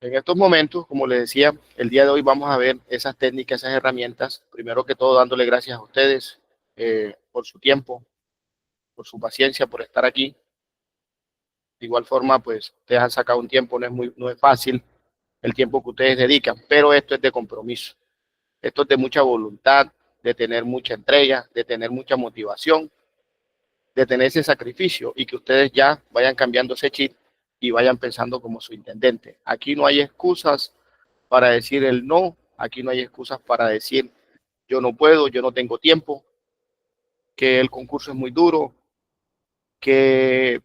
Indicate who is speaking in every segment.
Speaker 1: En estos momentos, como les decía, el día de hoy vamos a ver esas técnicas, esas herramientas. Primero que todo, dándole gracias a ustedes por su tiempo, por su paciencia, por estar aquí. De igual forma, pues ustedes han sacado un tiempo, no es fácil el tiempo que ustedes dedican, pero esto es de compromiso. Esto es de mucha voluntad, de tener mucha entrega, de tener mucha motivación, de tener ese sacrificio y que ustedes ya vayan cambiando ese chip y vayan pensando como su intendente. Aquí no hay excusas para decir el no, aquí no hay excusas para decir yo no puedo, yo no tengo tiempo, que el concurso es muy duro, que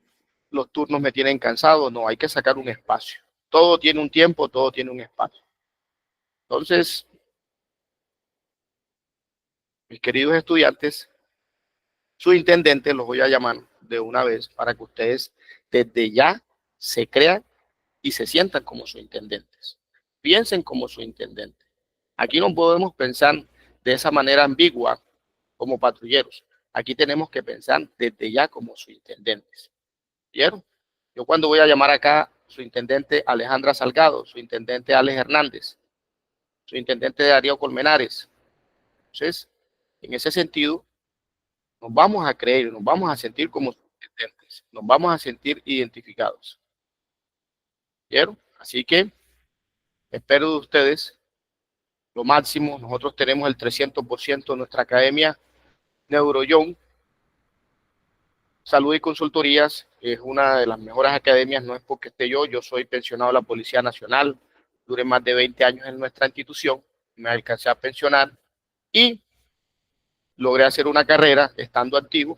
Speaker 1: los turnos me tienen cansado. No, hay que sacar un espacio. Todo tiene un tiempo, todo tiene un espacio. Entonces, mis queridos estudiantes, su intendente los voy a llamar de una vez para que ustedes desde ya se crean y se sientan como sus intendentes. Piensen como su intendente. Aquí no podemos pensar de esa manera ambigua como patrulleros. Aquí tenemos que pensar desde ya como sus intendentes. ¿Vieron? Yo cuando voy a llamar acá su intendente Alejandra Salgado, su intendente Alex Hernández, su intendente Darío Colmenares. Entonces, en ese sentido, nos vamos a creer, nos vamos a sentir como intendentes, nos vamos a sentir identificados. ¿Vieron? Así que espero de ustedes lo máximo. Nosotros tenemos el 300% de nuestra academia Neuroyoung Salud y Consultorías. Es una de las mejores academias, no es porque esté yo soy pensionado de la Policía Nacional, duré más de 20 años en nuestra institución, me alcancé a pensionar y logré hacer una carrera estando activo,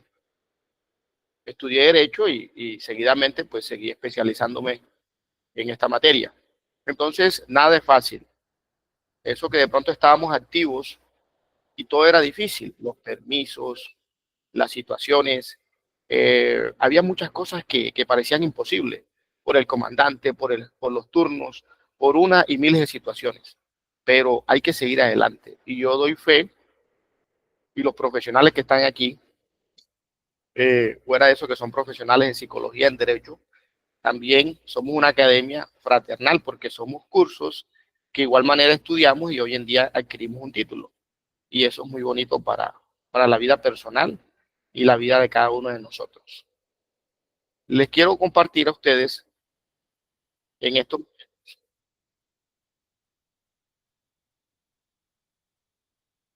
Speaker 1: estudié Derecho y seguidamente pues seguí especializándome en esta materia. Entonces, nada es fácil. Eso que de pronto estábamos activos y todo era difícil, los permisos, las situaciones, había muchas cosas que parecían imposibles por el comandante, por los turnos, por una y miles de situaciones, pero hay que seguir adelante. Y yo doy fe, y los profesionales que están aquí, fuera de eso que son profesionales en psicología, en derecho, también somos una academia fraternal porque somos cursos que igual manera estudiamos y hoy en día adquirimos un título. Y eso es muy bonito para la vida personal y la vida de cada uno de nosotros. Les quiero compartir a ustedes en esto.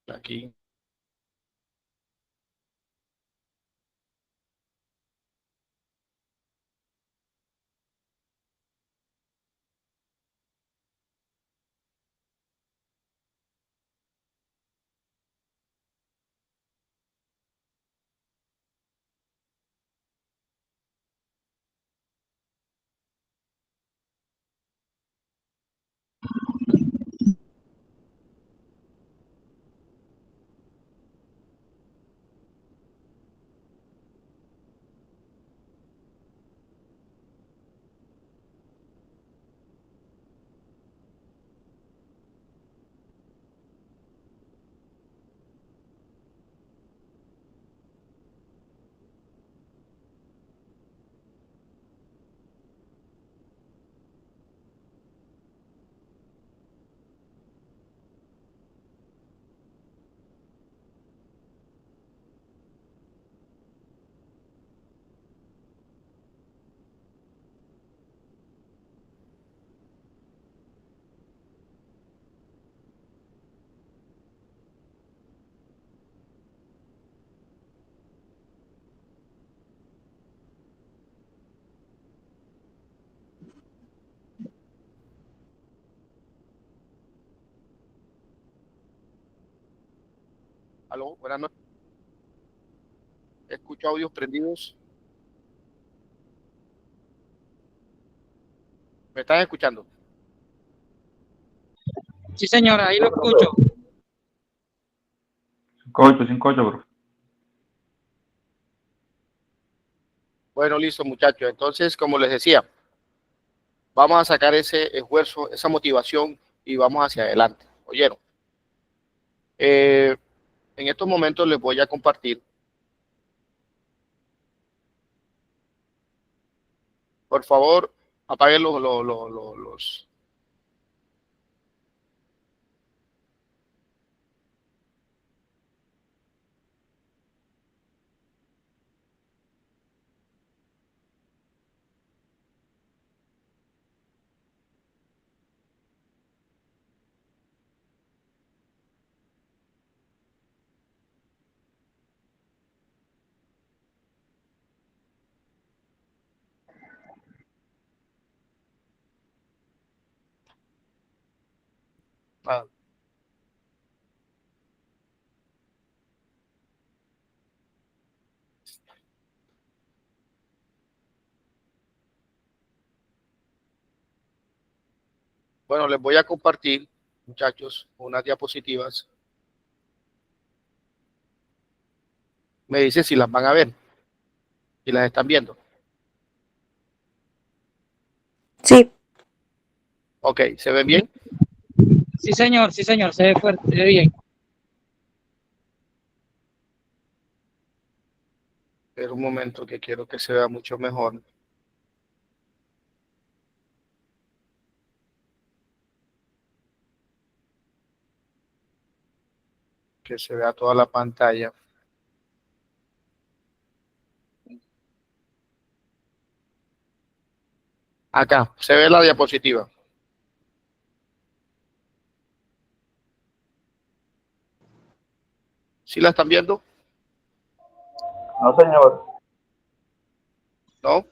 Speaker 1: Aquí. Aló, buenas noches. Escucho audios prendidos. ¿Me están escuchando?
Speaker 2: Sí, señora, ahí lo escucho.
Speaker 3: 58, bro.
Speaker 1: Bueno, listo, muchachos. Entonces, como les decía, vamos a sacar ese esfuerzo, esa motivación y vamos hacia adelante. ¿Oyeron? Eh, en estos momentos les voy a compartir, por favor, apaguen los, Ah, bueno, les voy a compartir, muchachos, unas diapositivas. Me dice si las van a ver, si las están viendo.
Speaker 3: Sí.
Speaker 1: Ok, ¿se ven bien?
Speaker 2: Sí, señor, se ve fuerte, se ve bien.
Speaker 1: Pero un momento que quiero que se vea mucho mejor. Que se vea toda la pantalla. Acá, se ve la diapositiva. ¿Sí la están viendo?
Speaker 4: No, señor.
Speaker 1: ¿No?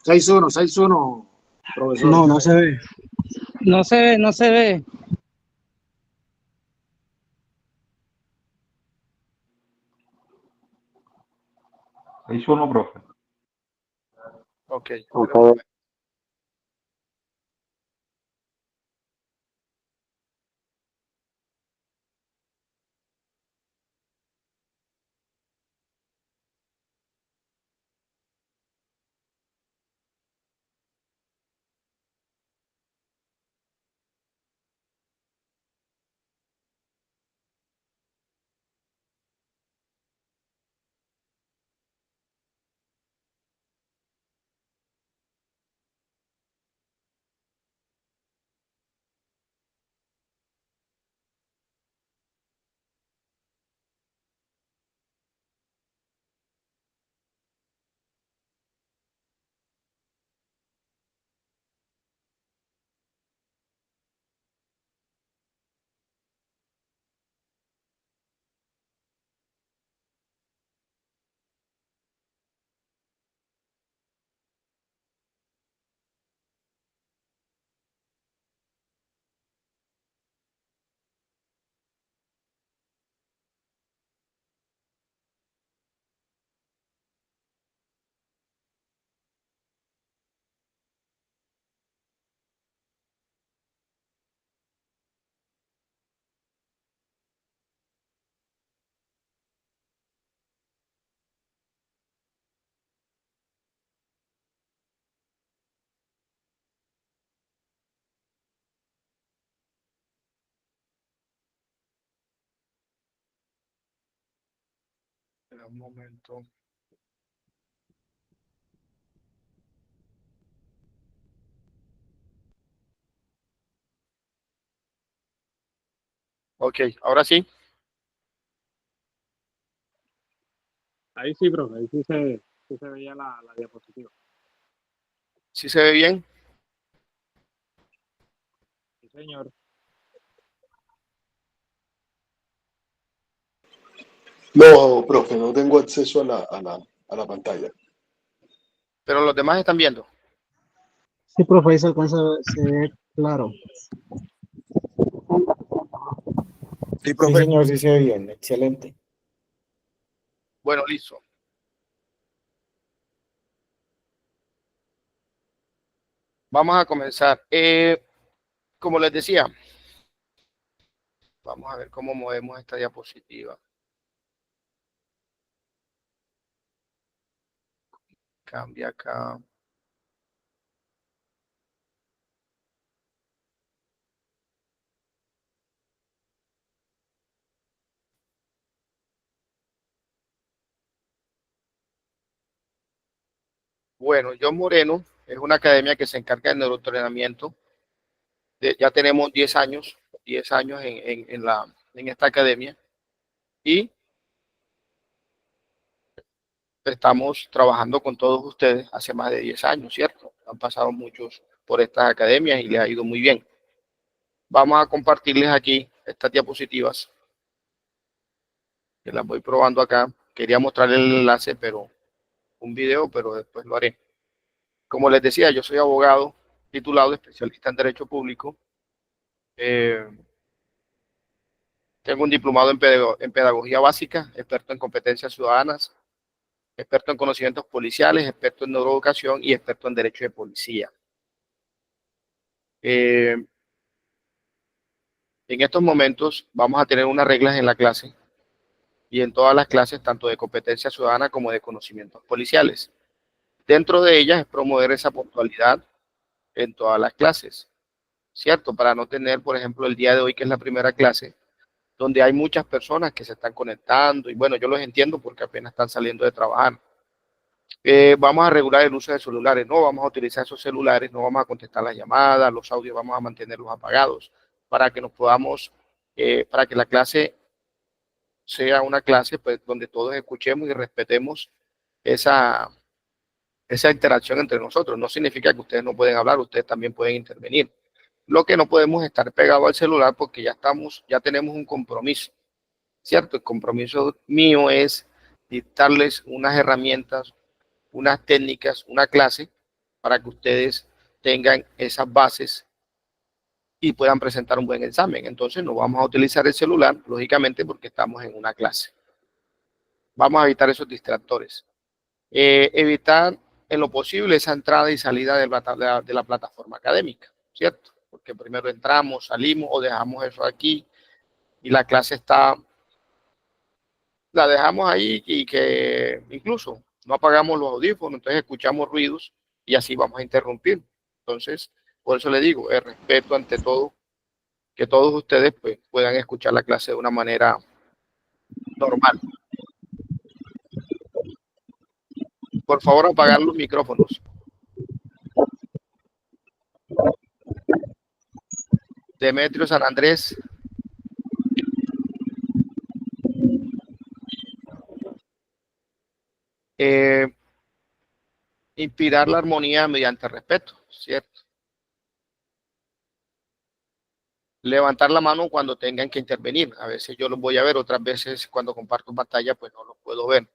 Speaker 5: 6-1, 6-1, profesor.
Speaker 6: No, no se ve.
Speaker 2: No se ve, no se ve.
Speaker 4: 6-1, profe.
Speaker 1: Ok.
Speaker 4: Ok.
Speaker 1: Espera un momento. Ok, ahora sí.
Speaker 5: Ahí sí, profe, ahí sí se veía la diapositiva.
Speaker 1: ¿Sí se ve bien?
Speaker 5: Sí, señor.
Speaker 6: No, profe, no tengo acceso a la pantalla.
Speaker 1: Pero los demás están viendo.
Speaker 5: Sí, profe, ahí se alcanza, se ve claro.
Speaker 6: Sí,
Speaker 5: Sí,
Speaker 6: profe.
Speaker 5: señor, sí se ve bien, excelente.
Speaker 1: Bueno, listo. Vamos a comenzar. Como les decía, vamos a ver cómo movemos esta diapositiva. Cambia acá. Bueno, John Moreno es una academia que se encarga del neuroentrenamiento. Ya tenemos 10 años en esta academia y estamos trabajando con todos ustedes hace más de 10 años, ¿cierto? Han pasado muchos por estas academias y les ha ido muy bien. Vamos a compartirles aquí estas diapositivas que las voy probando acá. Quería mostrarles el enlace, pero un video, pero después lo haré. Como les decía, yo soy abogado titulado especialista en Derecho Público Tengo un diplomado en pedagogía básica, experto en competencias ciudadanas, experto en conocimientos policiales, experto en neuroeducación y experto en derecho de policía. En estos momentos vamos a tener unas reglas en la clase y en todas las clases, tanto de competencia ciudadana como de conocimientos policiales. Dentro de ellas es promover esa puntualidad en todas las clases, ¿cierto? Para no tener, por ejemplo, el día de hoy, que es la primera clase, donde hay muchas personas que se están conectando y bueno, yo los entiendo porque apenas están saliendo de trabajar. Vamos a regular el uso de celulares, no vamos a utilizar esos celulares, no vamos a contestar las llamadas, los audios vamos a mantenerlos apagados para que nos podamos, para que la clase sea una clase pues, donde todos escuchemos y respetemos esa interacción entre nosotros. No significa que ustedes no pueden hablar, ustedes también pueden intervenir. Lo que no podemos estar pegados al celular porque ya tenemos un compromiso, ¿cierto? El compromiso mío es dictarles unas herramientas, unas técnicas, una clase para que ustedes tengan esas bases y puedan presentar un buen examen. Entonces no vamos a utilizar el celular, lógicamente, porque estamos en una clase. Vamos a evitar esos distractores. Evitar en lo posible esa entrada y salida de la plataforma académica, ¿cierto? Porque primero entramos, salimos o dejamos eso aquí y la clase la dejamos ahí y que incluso no apagamos los audífonos, entonces escuchamos ruidos y así vamos a interrumpir. Entonces, por eso le digo, el respeto ante todo, que todos ustedes pues, puedan escuchar la clase de una manera normal. Por favor, apagar los micrófonos. Demetrio San Andrés. Inspirar la armonía mediante respeto, ¿cierto? Levantar la mano cuando tengan que intervenir. A veces yo los voy a ver, otras veces cuando comparto pantalla, pues no los puedo ver.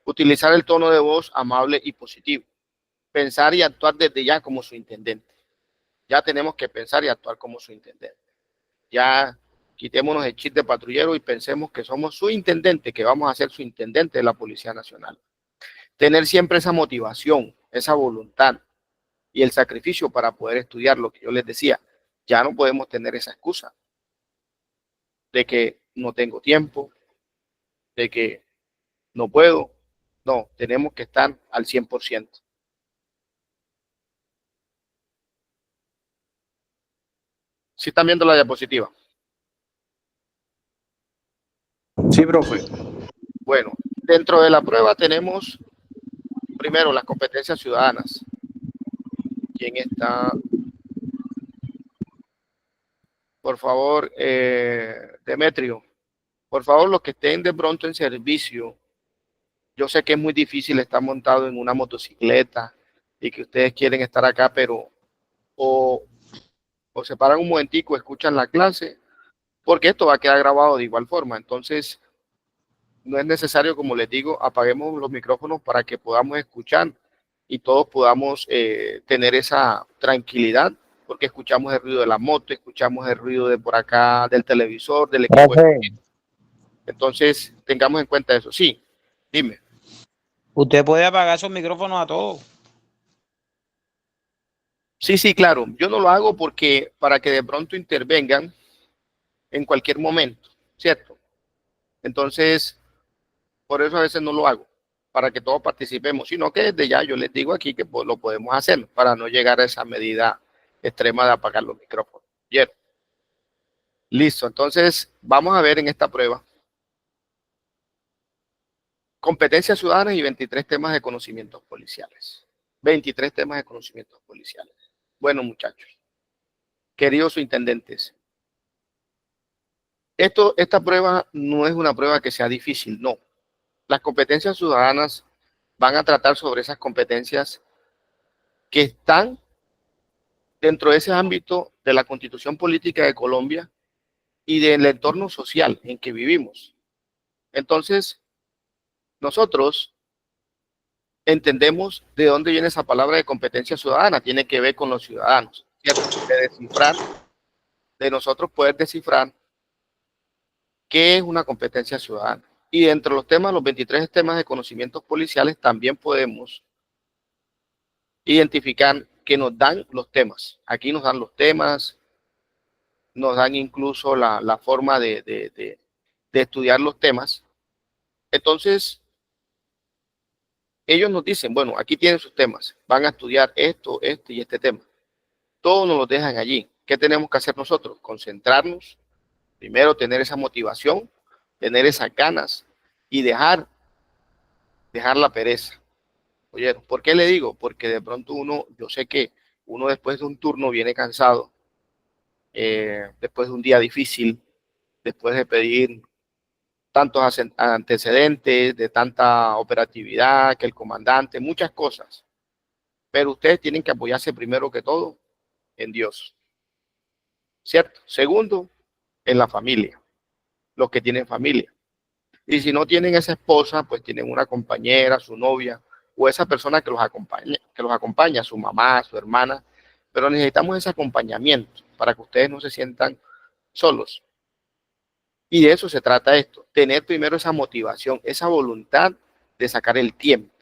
Speaker 1: Utilizar el tono de voz amable y positivo. Pensar y actuar desde ya como su intendente. Ya tenemos que pensar y actuar como su intendente. Ya quitémonos el chip de patrullero y pensemos que somos su intendente, que vamos a ser su intendente de la Policía Nacional. Tener siempre esa motivación, esa voluntad y el sacrificio para poder estudiar lo que yo les decía. Ya no podemos tener esa excusa de que no tengo tiempo, de que no puedo. No, tenemos que estar al 100%. ¿Sí están viendo la diapositiva?
Speaker 3: Sí, profe.
Speaker 1: Bueno, dentro de la prueba tenemos primero las competencias ciudadanas. ¿Quién está? Por favor, Demetrio, por favor, los que estén de pronto en servicio, yo sé que es muy difícil estar montado en una motocicleta y que ustedes quieren estar acá, pero o se paran un momentico, escuchan la clase, porque esto va a quedar grabado de igual forma. Entonces, no es necesario, como les digo, apaguemos los micrófonos para que podamos escuchar y todos podamos tener esa tranquilidad, porque escuchamos el ruido de la moto, escuchamos el ruido de por acá, del televisor, del equipo. Entonces, tengamos en cuenta eso. Sí, dime.
Speaker 3: Usted puede apagar esos micrófonos a todos.
Speaker 1: Sí, claro. Yo no lo hago porque para que de pronto intervengan en cualquier momento, ¿cierto? Entonces, por eso a veces no lo hago, para que todos participemos, sino que desde ya yo les digo aquí que pues, lo podemos hacer para no llegar a esa medida extrema de apagar los micrófonos. Bien. Listo, entonces vamos a ver en esta prueba competencias ciudadanas y 23 temas de conocimientos policiales. 23 temas de conocimientos policiales. Bueno, muchachos, queridos intendentes, esta prueba no es una prueba que sea difícil, no. Las competencias ciudadanas van a tratar sobre esas competencias que están dentro de ese ámbito de la Constitución Política de Colombia y del entorno social en que vivimos. Entonces, nosotros entendemos de dónde viene esa palabra de competencia ciudadana, tiene que ver con los ciudadanos, ¿cierto? De descifrar de nosotros poder descifrar qué es una competencia ciudadana. Y dentro de los temas, los 23 temas de conocimientos policiales, también podemos identificar que nos dan los temas. Aquí nos dan los temas, nos dan incluso la forma de estudiar los temas. Entonces, ellos nos dicen, bueno, aquí tienen sus temas, van a estudiar esto, este y este tema. Todos nos los dejan allí. ¿Qué tenemos que hacer nosotros? Concentrarnos, primero tener esa motivación, tener esas ganas y dejar la pereza. Oye, ¿por qué le digo? Porque de pronto yo sé que uno después de un turno viene cansado, después de un día difícil, después de pedir tantos antecedentes, de tanta operatividad, que el comandante, muchas cosas. Pero ustedes tienen que apoyarse primero que todo en Dios, ¿cierto? Segundo, en la familia, los que tienen familia. Y si no tienen esa esposa, pues tienen una compañera, su novia, o esa persona que los acompaña, su mamá, su hermana. Pero necesitamos ese acompañamiento para que ustedes no se sientan solos. Y de eso se trata esto, tener primero esa motivación, esa voluntad de sacar el tiempo,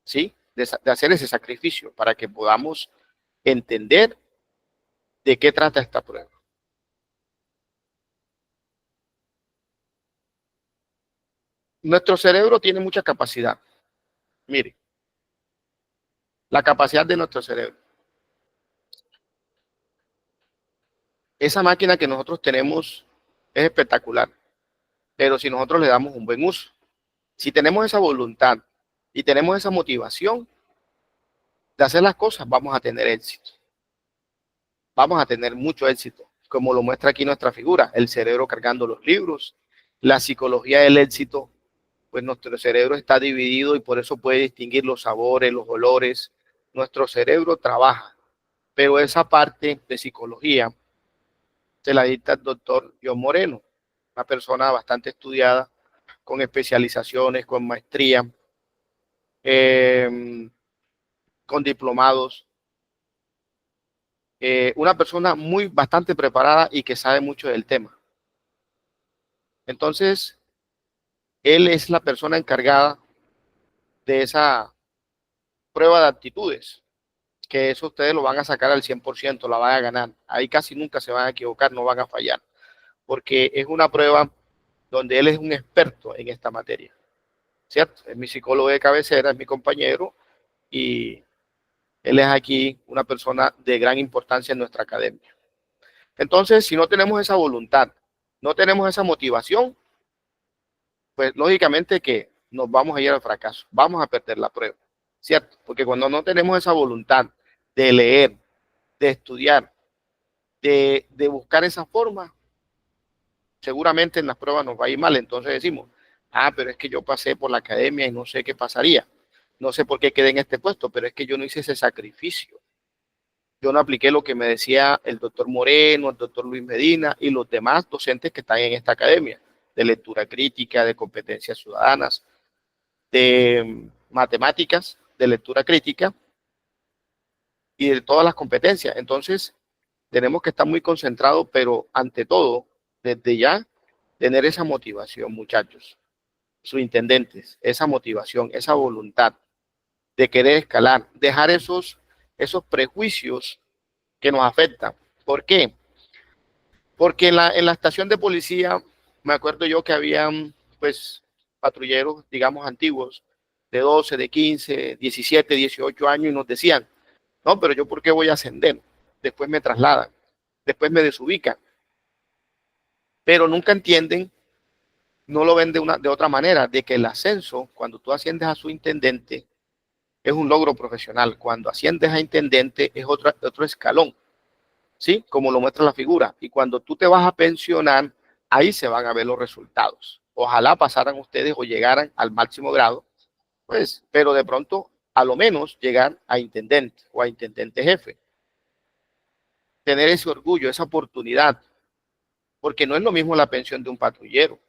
Speaker 1: ¿sí? De hacer ese sacrificio para que podamos entender de qué trata esta prueba. Nuestro cerebro tiene mucha capacidad. Mire, la capacidad de nuestro cerebro. Esa máquina que nosotros tenemos es espectacular, pero si nosotros le damos un buen uso, si tenemos esa voluntad y tenemos esa motivación de hacer las cosas, vamos a tener éxito. Vamos a tener mucho éxito, como lo muestra aquí nuestra figura, el cerebro cargando los libros, la psicología del éxito, pues nuestro cerebro está dividido y por eso puede distinguir los sabores, los olores. Nuestro cerebro trabaja, pero esa parte de psicología se la dicta el doctor John Moreno, una persona bastante estudiada, con especializaciones, con maestría, con diplomados, una persona bastante preparada y que sabe mucho del tema. Entonces, él es la persona encargada de esa prueba de aptitudes, que eso ustedes lo van a sacar al 100%, la van a ganar. Ahí casi nunca se van a equivocar, no van a fallar, porque es una prueba donde él es un experto en esta materia, ¿cierto? Es mi psicólogo de cabecera, es mi compañero, y él es aquí una persona de gran importancia en nuestra academia. Entonces, si no tenemos esa voluntad, no tenemos esa motivación, pues lógicamente que nos vamos a ir al fracaso, vamos a perder la prueba, ¿cierto? Porque cuando no tenemos esa voluntad de leer, de estudiar, de buscar esa forma, seguramente en las pruebas nos va a ir mal. Entonces decimos, pero es que yo pasé por la academia y no sé qué pasaría, no sé por qué quedé en este puesto, pero es que yo no hice ese sacrificio. Yo no apliqué lo que me decía el doctor Moreno, el doctor Luis Medina y los demás docentes que están en esta academia, de lectura crítica, de competencias ciudadanas, de matemáticas, de lectura crítica y de todas las competencias. Entonces, tenemos que estar muy concentrados, pero ante todo, desde ya, tener esa motivación, muchachos, subintendentes, esa motivación, esa voluntad de querer escalar, dejar esos prejuicios que nos afectan. ¿Por qué? Porque en la estación de policía, me acuerdo yo que habían, pues, patrulleros, digamos, antiguos, de 12, de 15, 17, 18 años, y nos decían, no, pero yo ¿por qué voy a ascender? Después me trasladan, después me desubican. Pero nunca entienden, no lo ven de otra manera, de que el ascenso, cuando tú asciendes a subintendente, es un logro profesional. Cuando asciendes a intendente, es otro escalón, ¿sí? Como lo muestra la figura. Y cuando tú te vas a pensionar, ahí se van a ver los resultados. Ojalá pasaran ustedes o llegaran al máximo grado, pues, pero de pronto, a lo menos, llegar a intendente o a intendente jefe. Tener ese orgullo, esa oportunidad, porque no es lo mismo la pensión de un patrullero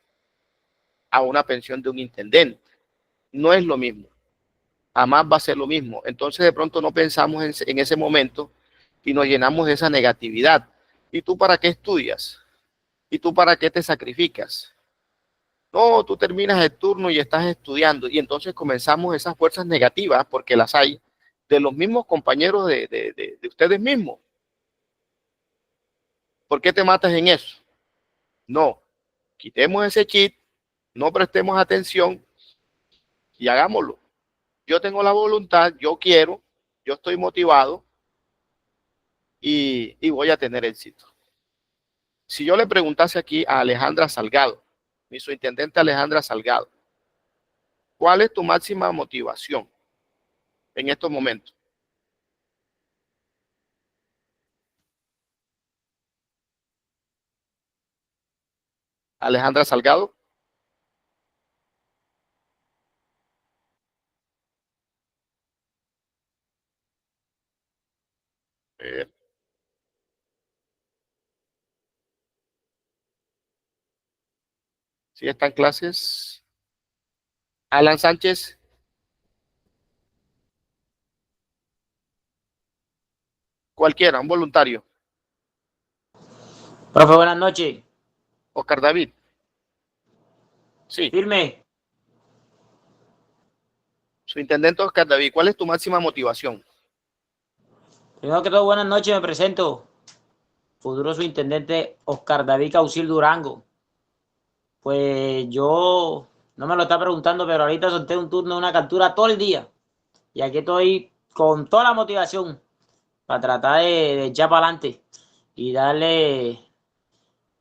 Speaker 1: a una pensión de un intendente. No es lo mismo. Jamás va a ser lo mismo. Entonces, de pronto no pensamos en ese momento y nos llenamos de esa negatividad. ¿Y tú para qué estudias? ¿Y tú para qué te sacrificas? No, tú terminas el turno y estás estudiando. Y entonces comenzamos esas fuerzas negativas, porque las hay, de los mismos compañeros de ustedes mismos. ¿Por qué te matas en eso? No, quitemos ese cheat, no prestemos atención y hagámoslo. Yo tengo la voluntad, yo quiero, yo estoy motivado y voy a tener éxito. Si yo le preguntase aquí a Alejandra Salgado, mi subintendente Alejandra Salgado, ¿cuál es tu máxima motivación en estos momentos? Alejandra Salgado. Eh, ¿Sí está en clases? Alan Sánchez. Cualquiera, un voluntario.
Speaker 3: Profe, buenas noches.
Speaker 1: Oscar David. Sí.
Speaker 3: Firme.
Speaker 1: Subintendente Oscar David, ¿cuál es tu máxima motivación?
Speaker 3: Primero que todo, buenas noches, me presento. Futuro subintendente Oscar David Causil Durango. Pues yo no me lo está preguntando, pero ahorita solté un turno de una captura todo el día. Y aquí estoy con toda la motivación para tratar de echar para adelante y darle,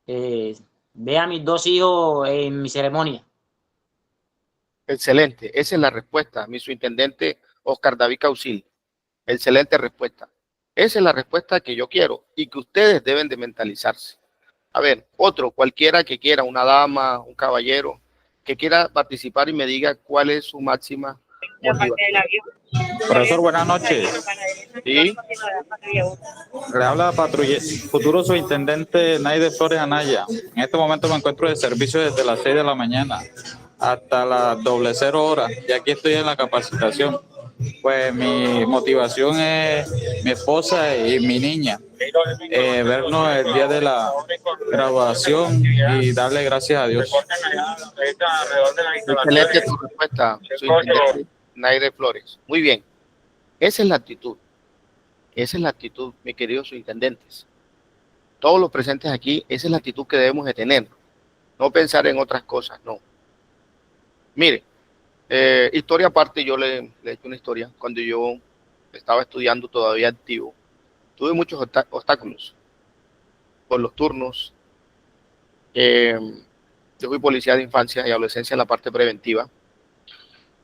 Speaker 3: ver a mis dos hijos en mi ceremonia.
Speaker 1: Excelente, esa es la respuesta, mi subintendente Oscar David Causil. Excelente respuesta. Esa es la respuesta que yo quiero y que ustedes deben de mentalizarse. A ver, otro, cualquiera que quiera, una dama, un caballero, que quiera participar y me diga cuál es su máxima motivación.
Speaker 7: Profesor, buenas noches.
Speaker 1: ¿Sí?
Speaker 7: Le habla futuro subintendente Naide Flores Anaya. En este momento me encuentro de servicio desde las 6 de la mañana hasta las 00 horas y aquí estoy en la capacitación. Pues mi motivación es mi esposa y mi niña. Vernos el día de la graduación y darle gracias a Dios.
Speaker 1: Excelente tu respuesta, subintendente Naide Flores. Muy bien. Esa es la actitud. Esa es la actitud, mis queridos subintendentes. Todos los presentes aquí, esa es la actitud que debemos de tener. No pensar en otras cosas, no. Mire, historia aparte, yo le he hecho una historia. Cuando yo estaba estudiando todavía activo, tuve muchos obstáculos por los turnos. Yo fui policía de infancia y adolescencia en la parte preventiva.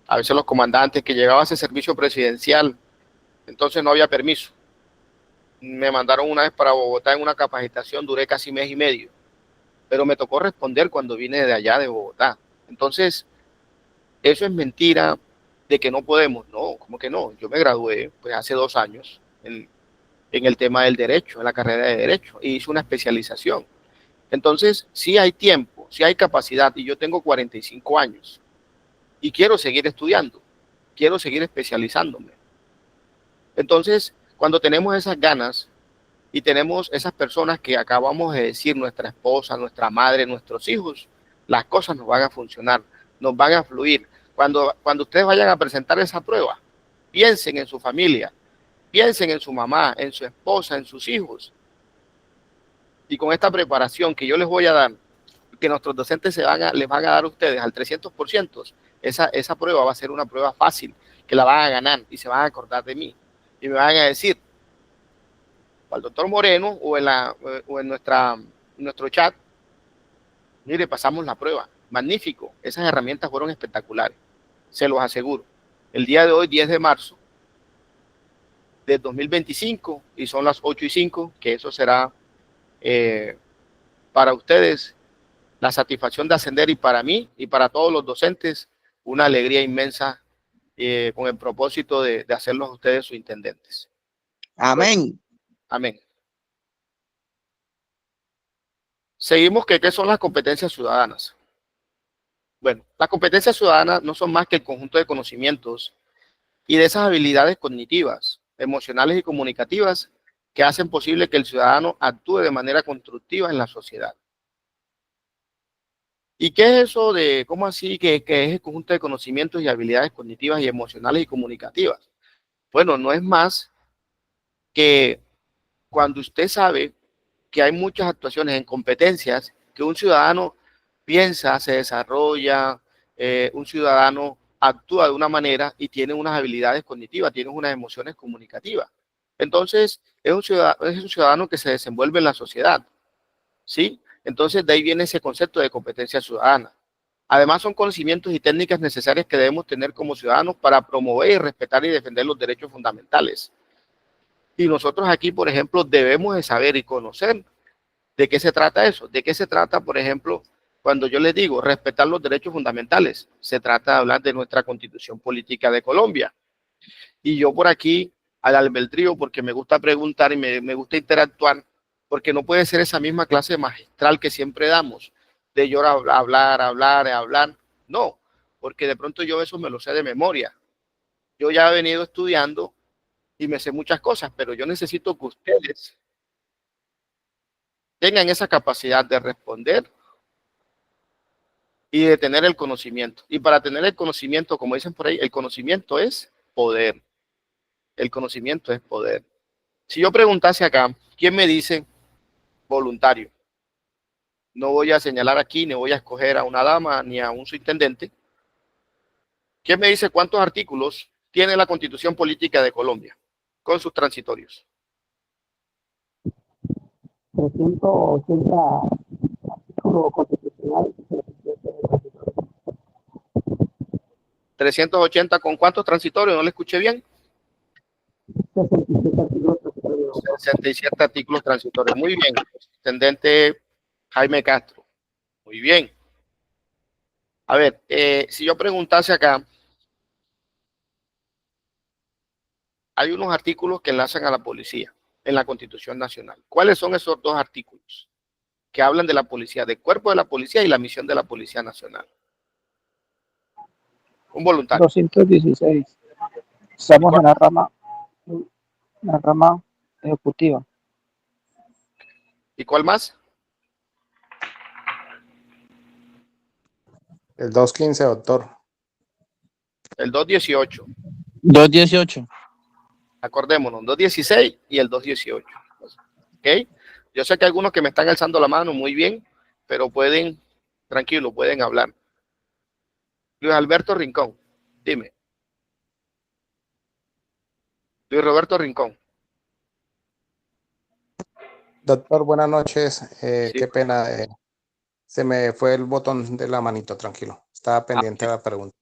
Speaker 1: A veces los comandantes que llegaban a ese servicio presidencial, entonces no había permiso. Me mandaron una vez para Bogotá en una capacitación, duré casi mes y medio, pero me tocó responder cuando vine de allá de Bogotá. Entonces, eso es mentira de que no podemos. No, ¿cómo que no? Yo me gradué pues hace 2 años en el tema del derecho, en la carrera de derecho, y hice una especialización. Entonces, sí hay tiempo, sí hay capacidad, y yo tengo 45 años, y quiero seguir estudiando, quiero seguir especializándome. Entonces, cuando tenemos esas ganas y tenemos esas personas que acabamos de decir, nuestra esposa, nuestra madre, nuestros hijos, las cosas nos van a funcionar, nos van a fluir. Cuando ustedes vayan a presentar esa prueba, piensen en su familia, piensen en su mamá, en su esposa, en sus hijos. Y con esta preparación que yo les voy a dar, que nuestros docentes les van a dar a ustedes al 300%, esa prueba va a ser una prueba fácil, que la van a ganar y se van a acordar de mí. Y me van a decir, al doctor Moreno o en nuestro chat, mire, pasamos la prueba. Magnífico, esas herramientas fueron espectaculares, se los aseguro. El día de hoy, 10 de marzo de 2025, y son las 8:05, que eso será para ustedes la satisfacción de ascender, y para mí y para todos los docentes una alegría inmensa, con el propósito de hacerlos a ustedes sus intendentes.
Speaker 8: Amén.
Speaker 1: Amén. Seguimos ¿qué son las competencias ciudadanas? Bueno, las competencias ciudadanas no son más que el conjunto de conocimientos y de esas habilidades cognitivas, emocionales y comunicativas que hacen posible que el ciudadano actúe de manera constructiva en la sociedad. ¿Y qué es eso de, cómo así, que es el conjunto de conocimientos y habilidades cognitivas y emocionales y comunicativas? Bueno, no es más que cuando usted sabe que hay muchas actuaciones en competencias que un ciudadano piensa, se desarrolla, un ciudadano actúa de una manera y tiene unas habilidades cognitivas, tiene unas emociones comunicativas. Entonces, es un ciudadano que se desenvuelve en la sociedad, ¿sí? Entonces, de ahí viene ese concepto de competencia ciudadana. Además, son conocimientos y técnicas necesarias que debemos tener como ciudadanos para promover, respetar y defender los derechos fundamentales. Y nosotros aquí, por ejemplo, debemos de saber y conocer de qué se trata eso, de qué se trata, por ejemplo, cuando yo les digo respetar los derechos fundamentales, se trata de hablar de nuestra Constitución Política de Colombia. Y yo por aquí, al albedrío, porque me gusta preguntar y me gusta interactuar, porque no puede ser esa misma clase magistral que siempre damos, de yo hablar. No, porque de pronto yo eso me lo sé de memoria. Yo ya he venido estudiando y me sé muchas cosas, pero yo necesito que ustedes tengan esa capacidad de responder y de tener el conocimiento. Y para tener el conocimiento, como dicen por ahí, el conocimiento es poder. El conocimiento es poder. Si yo preguntase acá, ¿quién me dice voluntario? No voy a señalar aquí, ni voy a escoger a una dama ni a un subintendente. ¿Quién me dice cuántos artículos tiene la Constitución Política de Colombia con sus transitorios?
Speaker 2: 380 artículos constitucionales.
Speaker 1: 380 con cuántos transitorios, no le escuché bien.
Speaker 2: 67 artículos transitorios.
Speaker 1: 67 artículos transitorios. Muy bien, intendente Jaime Castro. Muy bien. A ver, si yo preguntase acá, hay unos artículos que enlazan a la policía en la Constitución Nacional. ¿Cuáles son esos dos artículos que hablan de la policía, del cuerpo de la policía y la misión de la Policía Nacional? Un voluntario.
Speaker 2: 216. Estamos en la rama ejecutiva.
Speaker 1: ¿Y cuál más?
Speaker 8: El 215, doctor.
Speaker 1: El 218.
Speaker 2: 218.
Speaker 1: Acordémonos, 216 y el 218. ¿Ok? Yo sé que algunos que me están alzando la mano, muy bien, pero pueden, tranquilo, pueden hablar. Luis Alberto Rincón, dime. Luis Roberto Rincón.
Speaker 8: Doctor, buenas noches.
Speaker 1: Sí.
Speaker 8: Qué pena. Se me fue el botón de la manito, tranquilo. Estaba pendiente de la pregunta.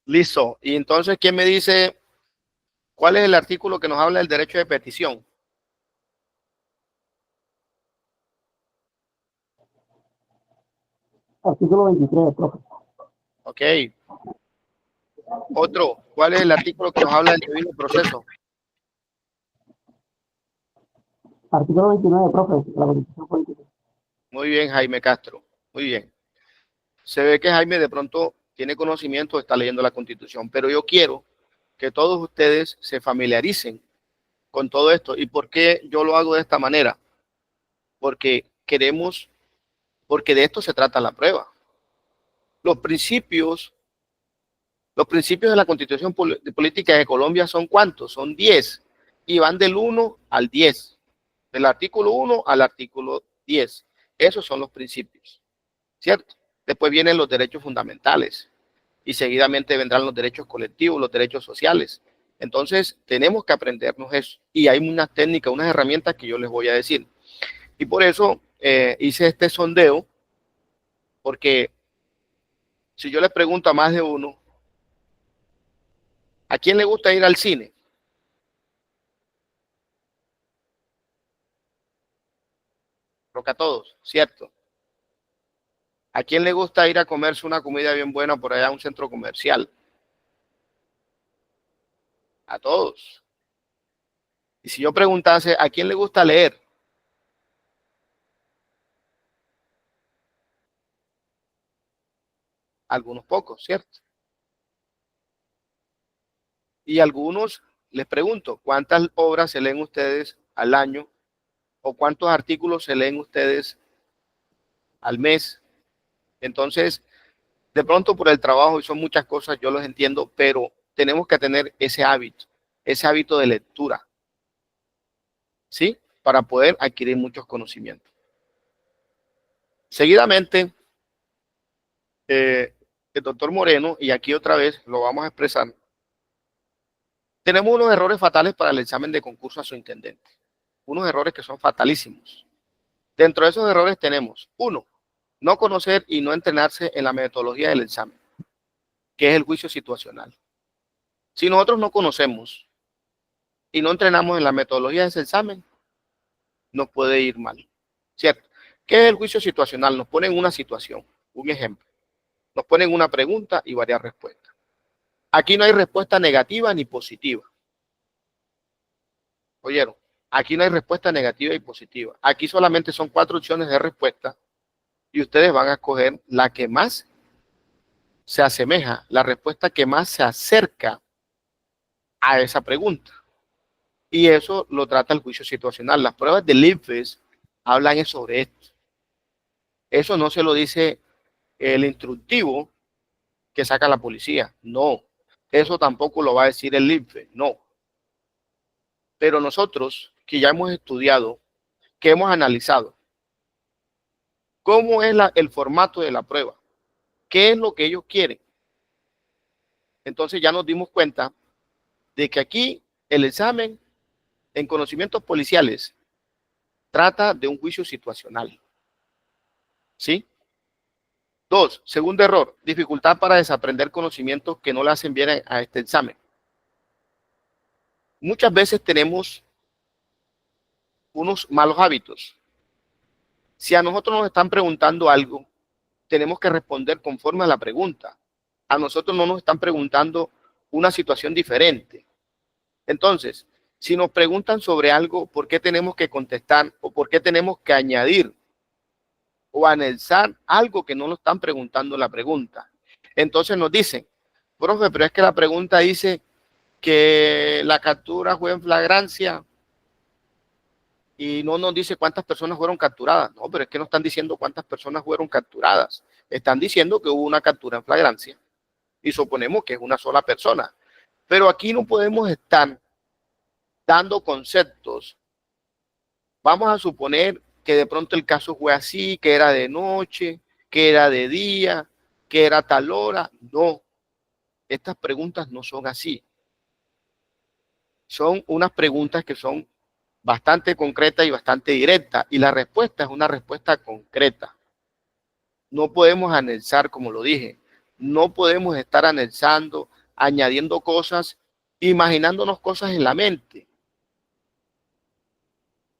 Speaker 1: Listo. Y entonces, ¿quién me dice cuál es el artículo que nos habla del derecho de petición?
Speaker 2: Artículo 23, profe.
Speaker 1: Ok. Otro, ¿cuál es el artículo que nos habla del debido proceso?
Speaker 2: Artículo 29, profe. La Constitución Política.
Speaker 1: Muy bien, Jaime Castro. Muy bien. Se ve que Jaime de pronto tiene conocimiento, está leyendo la Constitución, pero yo quiero que todos ustedes se familiaricen con todo esto. ¿Y por qué yo lo hago de esta manera? Porque queremos, porque de esto se trata la prueba. Los principios de la Constitución Política de Colombia son ¿cuántos? Son 10 y van del 1 al 10, del artículo 1 al artículo 10. Esos son los principios, ¿cierto? Después vienen los derechos fundamentales y seguidamente vendrán los derechos colectivos, los derechos sociales. Entonces, tenemos que aprendernos eso. Y hay unas técnicas, unas herramientas que yo les voy a decir. Y por eso hice este sondeo, porque si yo les pregunto a más de uno, ¿a quién le gusta ir al cine? Creo que a todos, ¿cierto? ¿A quién le gusta ir a comerse una comida bien buena por allá a un centro comercial? A todos. Y si yo preguntase, ¿a quién le gusta leer? Algunos pocos, ¿cierto? Y algunos les pregunto, ¿cuántas obras se leen ustedes al año? ¿O cuántos artículos se leen ustedes al mes? Entonces, de pronto por el trabajo, y son muchas cosas, yo los entiendo, pero tenemos que tener ese hábito de lectura, ¿sí? Para poder adquirir muchos conocimientos. Seguidamente, el doctor Moreno, y aquí otra vez lo vamos a expresar, tenemos unos errores fatales para el examen de concurso a su intendente. Unos errores que son fatalísimos. Dentro de esos errores tenemos, 1, no conocer y no entrenarse en la metodología del examen, que es el juicio situacional. Si nosotros no conocemos y no entrenamos en la metodología de ese examen, nos puede ir mal, ¿cierto? ¿Qué es el juicio situacional? Nos ponen una situación, un ejemplo. Nos ponen una pregunta y varias respuestas. Aquí no hay respuesta negativa ni positiva. ¿Oyeron? Aquí no hay respuesta negativa y positiva. Aquí solamente son 4 opciones de respuesta y ustedes van a escoger la que más se asemeja, la respuesta que más se acerca a esa pregunta. Y eso lo trata el juicio situacional. Las pruebas del INFES hablan sobre esto. Eso no se lo dice el instructivo que saca la policía. No. Eso tampoco lo va a decir el INFES. No. Pero nosotros, que ya hemos estudiado, que hemos analizado, cómo es el formato de la prueba, qué es lo que ellos quieren. Entonces ya nos dimos cuenta de que aquí el examen en conocimientos policiales trata de un juicio situacional. ¿Sí? 2, segundo error, dificultad para desaprender conocimientos que no le hacen bien a este examen. Muchas veces tenemos unos malos hábitos. Si a nosotros nos están preguntando algo, tenemos que responder conforme a la pregunta. A nosotros no nos están preguntando una situación diferente. Entonces, si nos preguntan sobre algo, ¿por qué tenemos que contestar o por qué tenemos que añadir o anexar algo que no nos están preguntando en la pregunta? Entonces nos dicen, profe, pero es que la pregunta dice que la captura fue en flagrancia y no nos dice cuántas personas fueron capturadas. No, pero es que no están diciendo cuántas personas fueron capturadas. Están diciendo que hubo una captura en flagrancia y suponemos que es una sola persona. Pero aquí no podemos estar dando conceptos. Vamos a suponer que de pronto el caso fue así, que era de noche, que era de día, que era tal hora. No, estas preguntas no son así. Son unas preguntas que son bastante concretas y bastante directas, y la respuesta es una respuesta concreta. No podemos anexar, como lo dije, no podemos estar anexando, añadiendo cosas, imaginándonos cosas en la mente.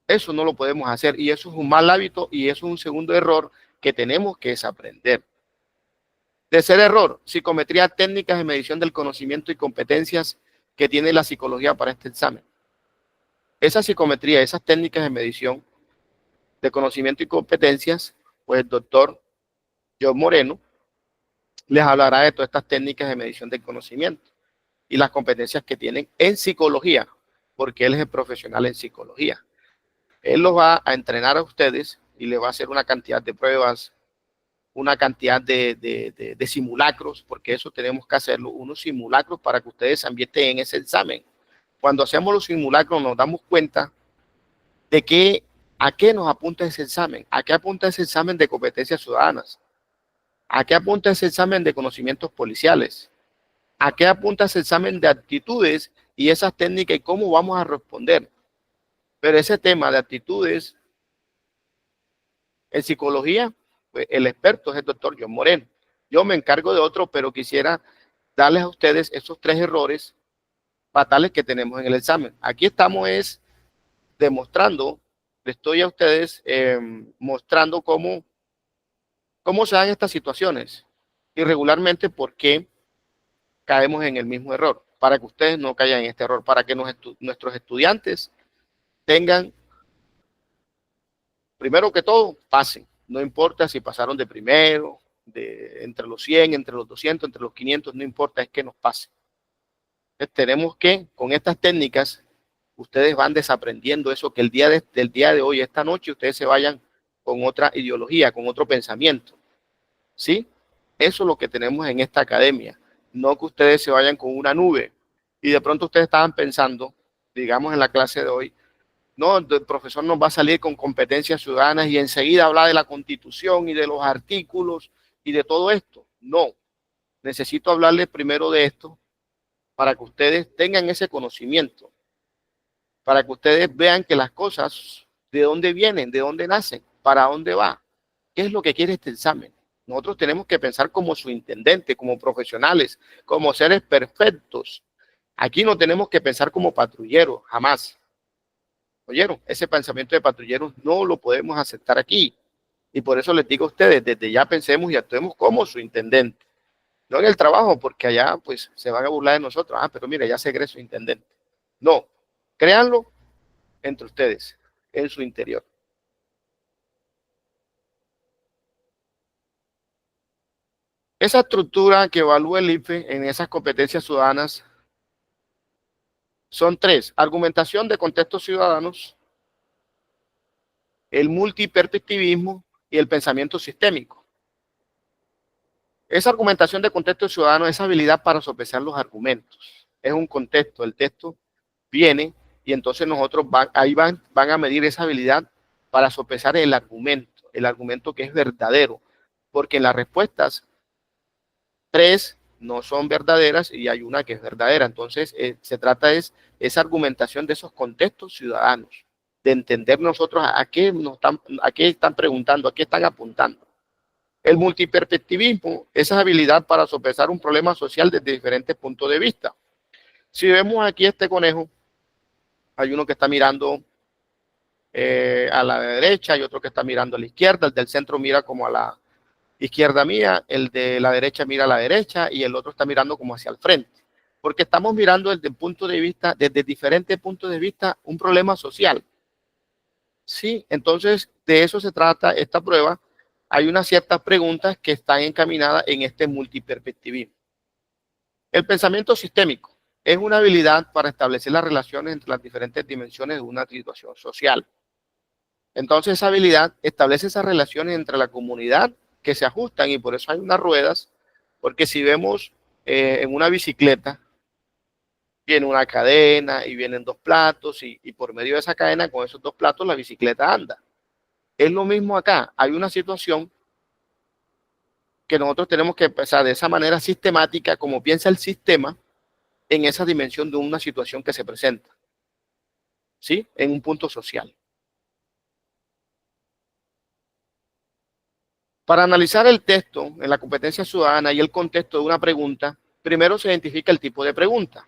Speaker 1: Eso no lo podemos hacer y eso es un mal hábito y eso es un segundo error que tenemos que desaprender. Tercer error, psicometría, técnicas de medición del conocimiento y competencias que tiene la psicología para este examen. Esa psicometría, esas técnicas de medición de conocimiento y competencias, pues el doctor John Moreno les hablará de todas estas técnicas de medición del conocimiento y las competencias que tienen en psicología, porque él es el profesional en psicología. Él los va a entrenar a ustedes y les va a hacer una cantidad de pruebas, una cantidad de simulacros, porque eso tenemos que hacerlo, unos simulacros para que ustedes se ambienten en ese examen. Cuando hacemos los simulacros nos damos cuenta de a qué nos apunta ese examen, a qué apunta ese examen de competencias ciudadanas, a qué apunta ese examen de conocimientos policiales, a qué apunta ese examen de actitudes y esas técnicas y cómo vamos a responder. Pero ese tema de actitudes en psicología, pues el experto es el doctor John Moreno. Yo me encargo de otro, pero quisiera darles a ustedes esos 3 errores fatales que tenemos en el examen. Aquí estamos demostrando, les estoy a ustedes mostrando cómo se dan estas situaciones y regularmente por qué caemos en el mismo error, para que ustedes no caigan en este error, para que nuestros estudiantes tengan, primero que todo, pasen. No importa si pasaron de primero, entre los 100, entre los 200, entre los 500, no importa, es que nos pasen. Tenemos que, con estas técnicas, ustedes van desaprendiendo eso, que del día de hoy, esta noche, ustedes se vayan con otra ideología, con otro pensamiento. ¿Sí? Eso es lo que tenemos en esta academia. No que ustedes se vayan con una nube y de pronto ustedes estaban pensando, digamos en la clase de hoy, no, el profesor nos va a salir con competencias ciudadanas y enseguida hablar de la Constitución y de los artículos y de todo esto. No, necesito hablarles primero de esto para que ustedes tengan ese conocimiento, para que ustedes vean que las cosas, de dónde vienen, de dónde nacen, para dónde va, qué es lo que quiere este examen. Nosotros tenemos que pensar como su intendente, como profesionales, como seres perfectos. Aquí no tenemos que pensar como patrulleros, jamás. ¿Oyeron? Ese pensamiento de patrulleros no lo podemos aceptar aquí. Y por eso les digo a ustedes, desde ya pensemos y actuemos como su intendente. No en el trabajo, porque allá pues se van a burlar de nosotros. Ah, pero mira, ya se cree su intendente. No, créanlo entre ustedes, en su interior. Esa estructura que evalúa el IFE en esas competencias ciudadanas son 3: argumentación de contextos ciudadanos, el multiperspectivismo y el pensamiento sistémico. Esa argumentación de contexto ciudadano es habilidad para sopesar los argumentos. Es un contexto, el texto viene y entonces nosotros van a medir esa habilidad para sopesar el argumento que es verdadero, porque en las respuestas 3 no son verdaderas y hay una que es verdadera. Entonces se trata de esa argumentación de esos contextos ciudadanos, de entender nosotros a qué están preguntando, a qué están apuntando. El multiperspectivismo, esa habilidad para sopesar un problema social desde diferentes puntos de vista. Si vemos aquí este conejo, hay uno que está mirando a la derecha y otro que está mirando a la izquierda. El del centro mira como a la izquierda mía, el de la derecha mira a la derecha y el otro está mirando como hacia el frente. Porque estamos mirando desde diferentes puntos de vista, un problema social. Sí, entonces de eso se trata esta prueba. Hay unas ciertas preguntas que están encaminadas en este multiperspectivismo. El pensamiento sistémico es una habilidad para establecer las relaciones entre las diferentes dimensiones de una situación social. Entonces esa habilidad establece esas relaciones entre la comunidad que se ajustan y por eso hay unas ruedas, porque si vemos en una bicicleta, viene una cadena y vienen 2 platos y por medio de esa cadena, con esos 2 platos, la bicicleta anda. Es lo mismo acá, hay una situación que nosotros tenemos que pensar de esa manera sistemática, como piensa el sistema, en esa dimensión de una situación que se presenta, ¿sí? En un punto social. Para analizar el texto en la competencia ciudadana y el contexto de una pregunta, primero se identifica el tipo de pregunta.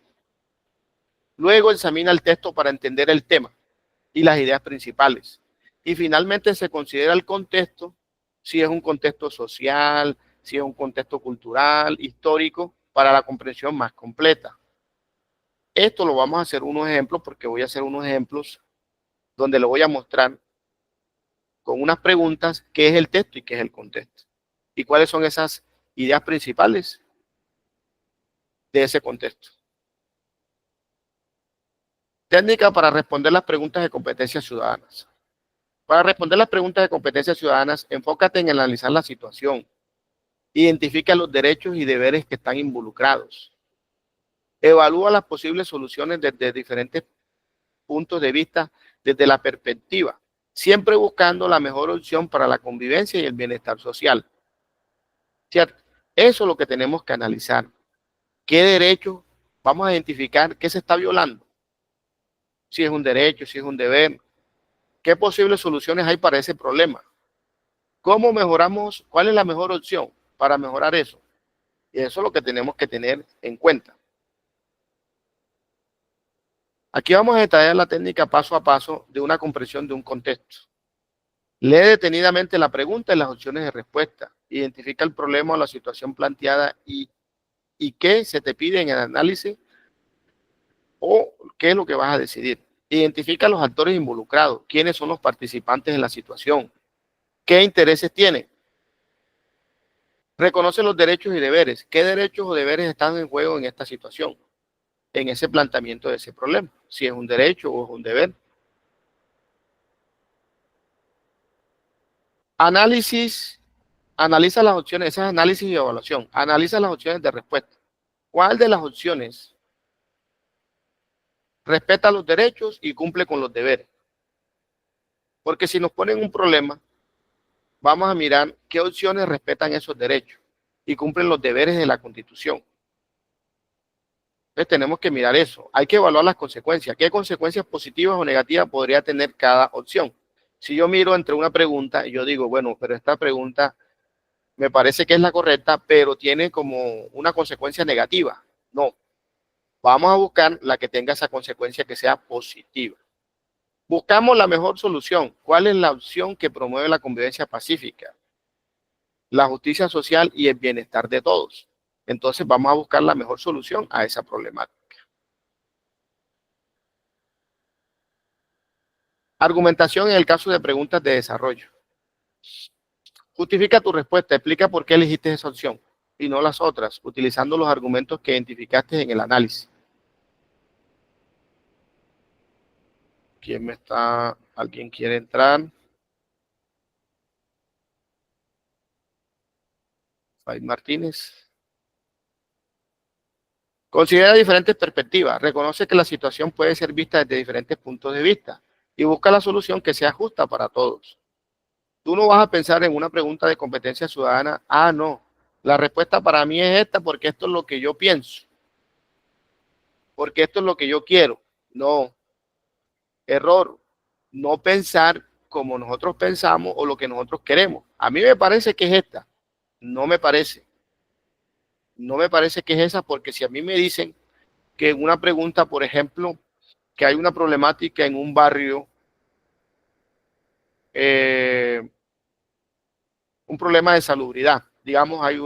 Speaker 1: Luego examina el texto para entender el tema y las ideas principales. Y finalmente se considera el contexto, si es un contexto social, si es un contexto cultural, histórico, para la comprensión más completa. Esto lo vamos a hacer unos ejemplos, porque voy a hacer unos ejemplos donde le voy a mostrar con unas preguntas qué es el texto y qué es el contexto. Y cuáles son esas ideas principales de ese contexto. Técnica para responder las preguntas de competencias ciudadanas. Para responder las preguntas de competencias ciudadanas, enfócate en analizar la situación. Identifica los derechos y deberes que están involucrados. Evalúa las posibles soluciones desde diferentes puntos de vista, desde la perspectiva, siempre buscando la mejor opción para la convivencia y el bienestar social. ¿Cierto? Eso es lo que tenemos que analizar. ¿Qué derechos vamos a identificar? ¿Qué se está violando? Si es un derecho, si es un deber. ¿Qué posibles soluciones hay para ese problema? ¿Cómo mejoramos? ¿Cuál es la mejor opción para mejorar eso? Y eso es lo que tenemos que tener en cuenta. Aquí vamos a detallar la técnica paso a paso de una comprensión de un contexto. Lee detenidamente la pregunta y las opciones de respuesta. Identifica el problema o la situación planteada y qué se te pide en el análisis o qué es lo que vas a decidir. Identifica los actores involucrados, quiénes son los participantes en la situación, qué intereses tienen. Reconoce los derechos y deberes, qué derechos o deberes están en juego en esta situación. en ese planteamiento de ese problema, si es un derecho o es un deber. Análisis, analiza las opciones, ese es análisis y evaluación. Analiza las opciones de respuesta. ¿Cuál de las opciones respeta los derechos y cumple con los deberes? Porque si nos ponen un problema, vamos a mirar qué opciones respetan esos derechos y cumplen los deberes de la Constitución. Entonces tenemos que mirar eso. Hay que evaluar las consecuencias. ¿Qué consecuencias positivas o negativas podría tener cada opción? Si yo miro entre una pregunta y yo digo, bueno, pero esta pregunta me parece que es la correcta, pero tiene como una consecuencia negativa. No. Vamos a buscar la que tenga esa consecuencia que sea positiva. Buscamos la mejor solución. ¿Cuál es la opción que promueve la convivencia pacífica, la justicia social y el bienestar de todos? Entonces vamos a buscar la mejor solución a esa problemática. Argumentación en el caso de preguntas de desarrollo. Justifica tu respuesta, explica por qué elegiste esa opción y no las otras, utilizando los argumentos que identificaste en el análisis. ¿Quién me está? ¿Alguien quiere entrar? Faid Martínez. Considera diferentes perspectivas. Reconoce que la situación puede ser vista desde diferentes puntos de vista y busca la solución que sea justa para todos. Tú no vas a pensar en una pregunta de competencia ciudadana. Ah, no. La respuesta para mí es esta porque esto es lo que yo pienso. Porque esto es lo que yo quiero. No. Error. No pensar como nosotros pensamos o lo que nosotros queremos. A mí me parece que es esta. No me parece. No me parece que es esa, porque si a mí me dicen que en una pregunta, por ejemplo, que hay una problemática en un barrio, un problema de salubridad, digamos, hay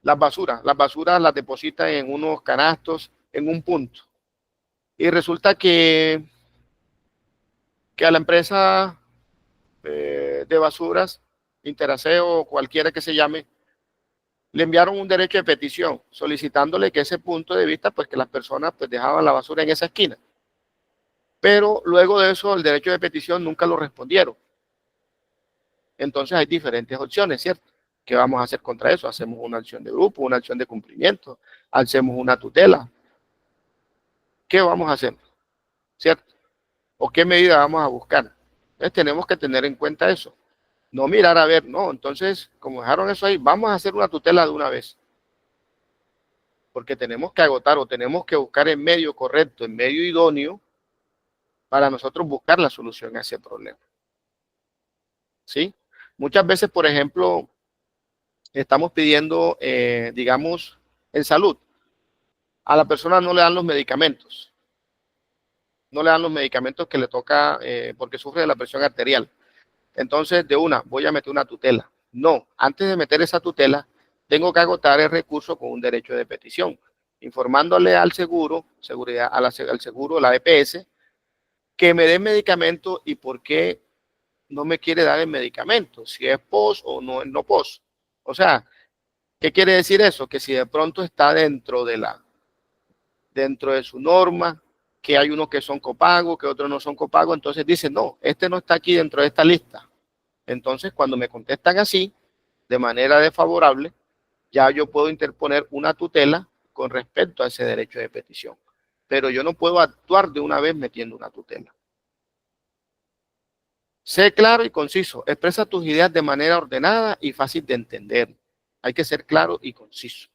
Speaker 1: las basuras las depositan en unos canastos en un punto, y resulta que a la empresa de basuras, Interaseo o cualquiera que se llame, le enviaron un derecho de petición solicitándole que ese punto de vista, pues que las personas pues dejaban la basura en esa esquina. Pero luego de eso, el derecho de petición nunca lo respondieron. Entonces hay diferentes opciones, ¿cierto? ¿Qué vamos a hacer contra eso? Hacemos una acción de grupo, una acción de cumplimiento, hacemos una tutela. ¿Qué vamos a hacer? ¿Cierto? ¿O qué medida vamos a buscar? Entonces tenemos que tener en cuenta eso. No mirar a ver, no, entonces, como dejaron eso ahí, vamos a hacer una tutela de una vez. Porque tenemos que agotar o tenemos que buscar el medio correcto, el medio idóneo, para nosotros buscar la solución a ese problema. ¿Sí? Muchas veces, por ejemplo, estamos pidiendo, digamos, en salud, a la persona no le dan los medicamentos. No le dan los medicamentos que le toca porque sufre de la presión arterial. Entonces, de una, voy a meter una tutela. No, antes de meter esa tutela, tengo que agotar el recurso con un derecho de petición, informándole al seguro, al seguro, la EPS, que me dé medicamento y por qué no me quiere dar el medicamento, si es post o no post. O sea, ¿qué quiere decir eso? Que si de pronto está dentro de su norma, que hay unos que son copagos, que otros no son copagos, entonces dicen, no, este no está aquí dentro de esta lista. Entonces, cuando me contestan así, de manera desfavorable, ya yo puedo interponer una tutela con respecto a ese derecho de petición. Pero yo no puedo actuar de una vez metiendo una tutela. Sé claro y conciso. Expresa tus ideas de manera ordenada y fácil de entender. Hay que ser claro y conciso.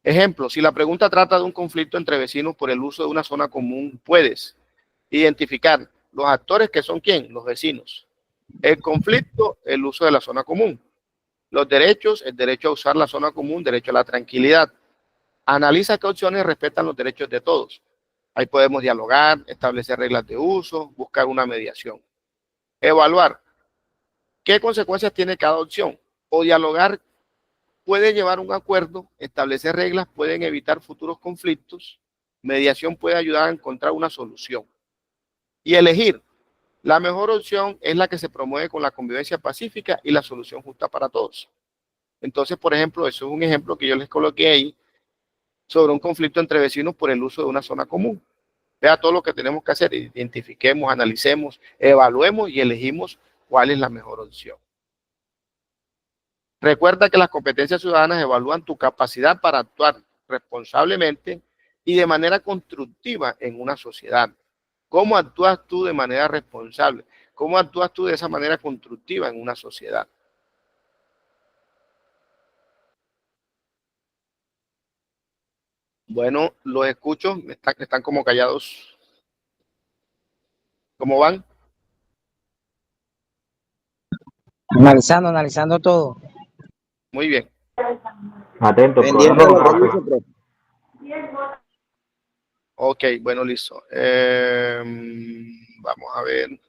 Speaker 1: Ejemplo, si la pregunta trata de un conflicto entre vecinos por el uso de una zona común, puedes identificar los actores que son ¿quién? Los vecinos. El conflicto, el uso de la zona común. Los derechos, el derecho a usar la zona común, derecho a la tranquilidad. Analiza qué opciones respetan los derechos de todos. Ahí podemos dialogar, establecer reglas de uso, buscar una mediación. Evaluar qué consecuencias tiene cada opción. O dialogar puede llevar a un acuerdo, establecer reglas pueden evitar futuros conflictos, mediación puede ayudar a encontrar una solución. Y elegir. La mejor opción es la que se promueve con la convivencia pacífica y la solución justa para todos. Entonces, por ejemplo, eso es un ejemplo que yo les coloqué ahí sobre un conflicto entre vecinos por el uso de una zona común. Vea todo lo que tenemos que hacer, identifiquemos, analicemos, evaluemos y elegimos cuál es la mejor opción. Recuerda que las competencias ciudadanas evalúan tu capacidad para actuar responsablemente y de manera constructiva en una sociedad. ¿Cómo actúas tú de manera responsable? ¿Cómo actúas tú de esa manera constructiva en una sociedad? Bueno, los escucho, están como callados. ¿Cómo van?
Speaker 2: Analizando todo.
Speaker 1: Muy bien.
Speaker 4: Atento,
Speaker 9: Pendiente de lo que
Speaker 4: profe.
Speaker 9: dice, profe.
Speaker 1: Ok, bueno, listo. Vamos a ver.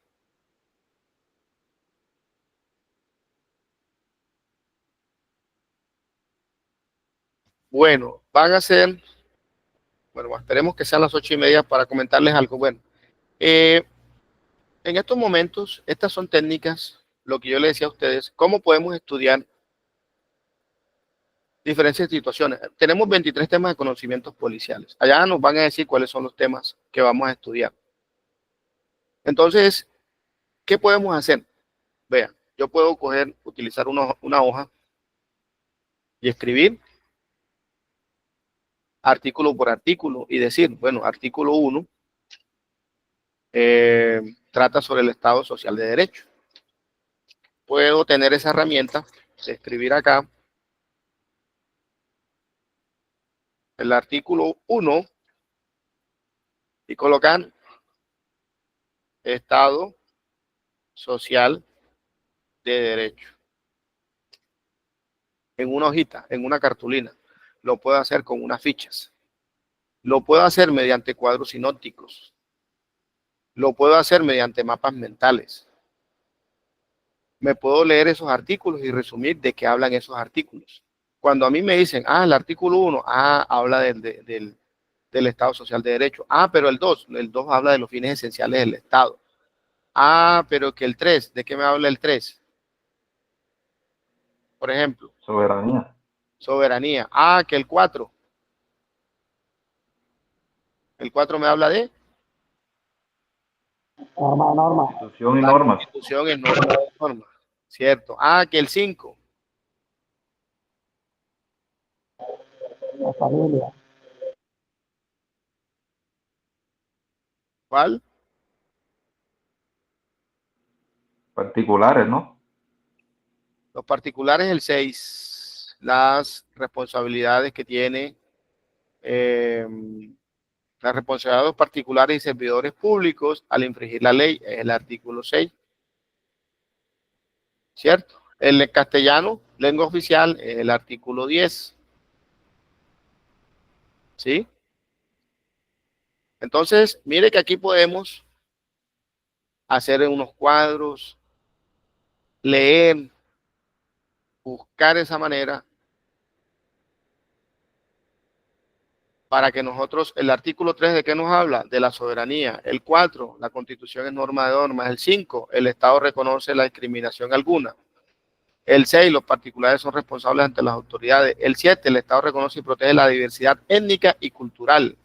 Speaker 1: Bueno, van a ser, bueno, esperemos que sean las 8:30 para comentarles algo. Bueno, en estos momentos, estas son técnicas, lo que yo les decía a ustedes, cómo podemos estudiar diferentes situaciones. Tenemos 23 temas de conocimientos policiales. Allá nos van a decir cuáles son los temas que vamos a estudiar. Entonces, ¿qué podemos hacer? Vean, yo puedo utilizar una hoja y escribir artículo por artículo y decir, bueno, artículo 1 trata sobre el Estado Social de Derecho. Puedo tener esa herramienta de escribir acá el artículo 1 y colocar Estado Social de Derecho en una hojita, en una cartulina. Lo puedo hacer con unas fichas. Lo puedo hacer mediante cuadros sinópticos. Lo puedo hacer mediante mapas mentales. Me puedo leer esos artículos y resumir de qué hablan esos artículos. Cuando a mí me dicen, el artículo 1, habla del Estado Social de Derecho. Pero el 2 habla de los fines esenciales del Estado. Pero que el 3, ¿de qué me habla el 3? Por ejemplo.
Speaker 4: Soberanía.
Speaker 1: Soberanía. Que el 4. El 4 me habla de
Speaker 9: Norma.
Speaker 4: Constitución y normas.
Speaker 1: Constitución y norma. Cierto. Que el 5.
Speaker 9: La familia.
Speaker 1: ¿Cuál?
Speaker 4: Particulares, ¿no?
Speaker 1: Los particulares, el 6. Las responsabilidades que tiene las responsabilidades de los particulares y servidores públicos al infringir la ley, es el artículo 6. ¿Cierto? El castellano, lengua oficial, es el artículo 10. ¿Sí? Entonces, mire que aquí podemos hacer unos cuadros, leer, buscar esa manera para que nosotros, el artículo 3, ¿de qué nos habla? De la soberanía. El 4, la Constitución es norma de normas. El 5, el Estado reconoce la discriminación alguna. El 6, los particulares son responsables ante las autoridades. El 7, el Estado reconoce y protege la diversidad étnica y cultural.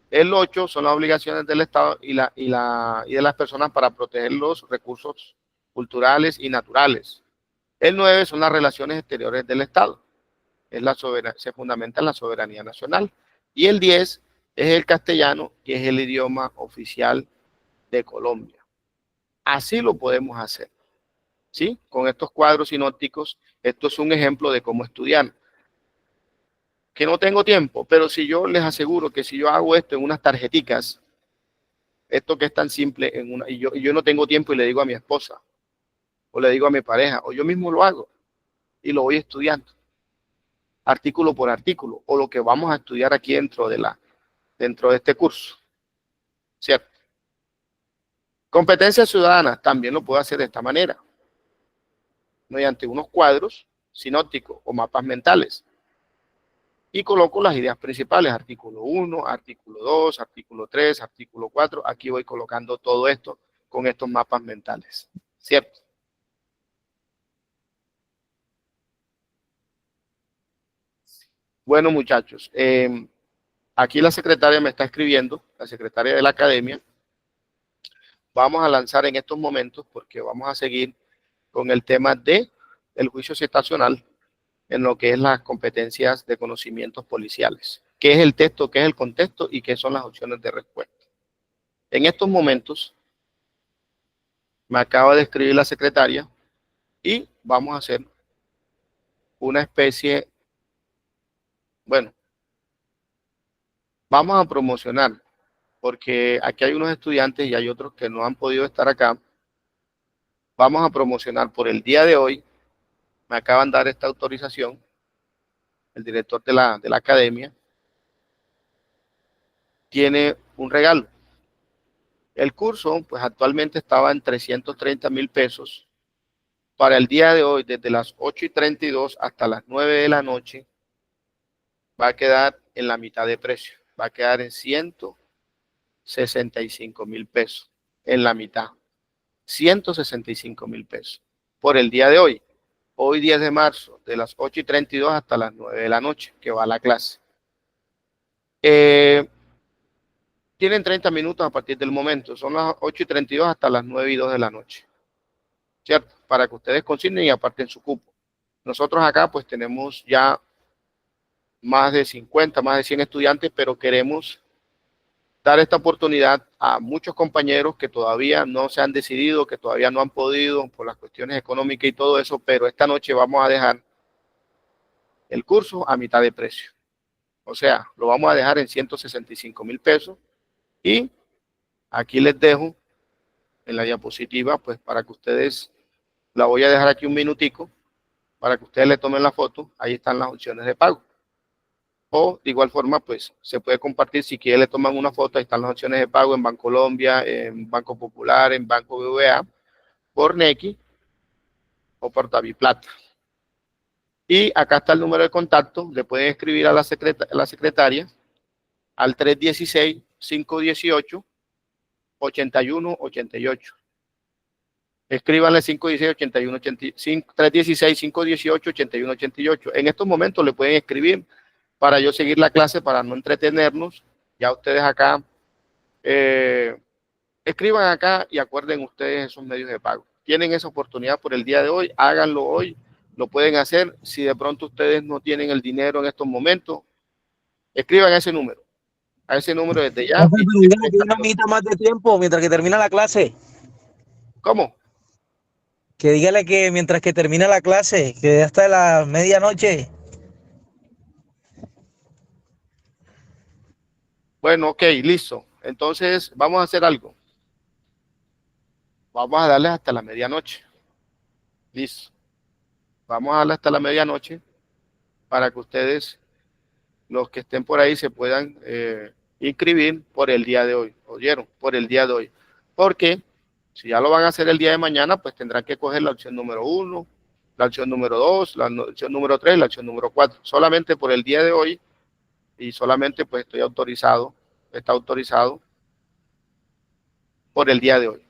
Speaker 1: El 8, son las obligaciones del Estado y de las personas para proteger los recursos culturales y naturales. El 9, son las relaciones exteriores del Estado. Se fundamenta en la soberanía nacional. Y el 10 es el castellano, que es el idioma oficial de Colombia. Así lo podemos hacer. ¿Sí? Con estos cuadros sinópticos, esto es un ejemplo de cómo estudiar. Que no tengo tiempo, pero si yo les aseguro que si yo hago esto en unas tarjeticas, esto que es tan simple, y yo no tengo tiempo y le digo a mi esposa, o le digo a mi pareja, o yo mismo lo hago y lo voy estudiando, artículo por artículo, o lo que vamos a estudiar aquí dentro de este curso. ¿Cierto? Competencias ciudadanas también lo puedo hacer de esta manera, mediante unos cuadros sinópticos o mapas mentales. Y coloco las ideas principales, artículo 1, artículo 2, artículo 3, artículo 4. Aquí voy colocando todo esto con estos mapas mentales. ¿Cierto? Bueno, muchachos, aquí la secretaria me está escribiendo, la secretaria de la academia. Vamos a lanzar en estos momentos, porque vamos a seguir con el tema de el juicio citacional en lo que es las competencias de conocimientos policiales. ¿Qué es el texto, qué es el contexto y qué son las opciones de respuesta? En estos momentos me acaba de escribir la secretaria y vamos a hacer una especie, bueno, vamos a promocionar, porque aquí hay unos estudiantes y hay otros que no han podido estar acá. Vamos a promocionar por el día de hoy. Me acaban de dar esta autorización, el director de la academia tiene un regalo. El curso, pues actualmente estaba en 330,000 pesos. Para el día de hoy, desde las 8:32 hasta las 9 de la noche, va a quedar en la mitad de precio. Va a quedar en 165,000 pesos. En la mitad. 165,000 pesos. Por el día de hoy. Hoy 10 de marzo, de las 8:32 hasta las 9 de la noche, que va a la clase. Tienen 30 minutos a partir del momento. Son las 8:32 hasta las 9:02 de la noche. ¿Cierto? Para que ustedes consignen y aparten su cupo. Nosotros acá pues tenemos ya más de 50, más de 100 estudiantes, pero queremos dar esta oportunidad a muchos compañeros que todavía no se han decidido, que todavía no han podido por las cuestiones económicas y todo eso, pero esta noche vamos a dejar el curso a mitad de precio. O sea, lo vamos a dejar en 165,000 pesos y aquí les dejo en la diapositiva, pues para que ustedes, la voy a dejar aquí un minutico, para que ustedes le tomen la foto. Ahí están las opciones de pago. O de igual forma, pues se puede compartir, si quieren le toman una foto, ahí están las opciones de pago en Bancolombia, en Banco Popular, en Banco BBVA, por Nequi o por Daviplata. Y acá está el número de contacto, le pueden escribir a la secretaria al 316-518-8188. Escríbanle 316-518-8188. En estos momentos le pueden escribir para yo seguir la clase, para no entretenernos. Ya ustedes acá, escriban acá y acuerden ustedes esos medios de pago. Tienen esa oportunidad por el día de hoy, háganlo hoy, lo pueden hacer. Si de pronto ustedes no tienen el dinero en estos momentos, escriban a ese número desde ya.
Speaker 10: Una mitad más de tiempo mientras que termina la clase.
Speaker 1: ¿Cómo?
Speaker 10: Que dígale que mientras que termina la clase, que hasta la medianoche.
Speaker 1: Bueno, ok, listo. Entonces, vamos a hacer algo. Vamos a darles hasta la medianoche. Listo. Vamos a darle hasta la medianoche para que ustedes, los que estén por ahí, se puedan inscribir por el día de hoy. ¿Oyeron? Por el día de hoy. Porque si ya lo van a hacer el día de mañana, pues tendrán que coger la opción número 1, la opción número 2, la opción número 3, la opción número 4. Solamente por el día de hoy. Y solamente pues está autorizado por el día de hoy.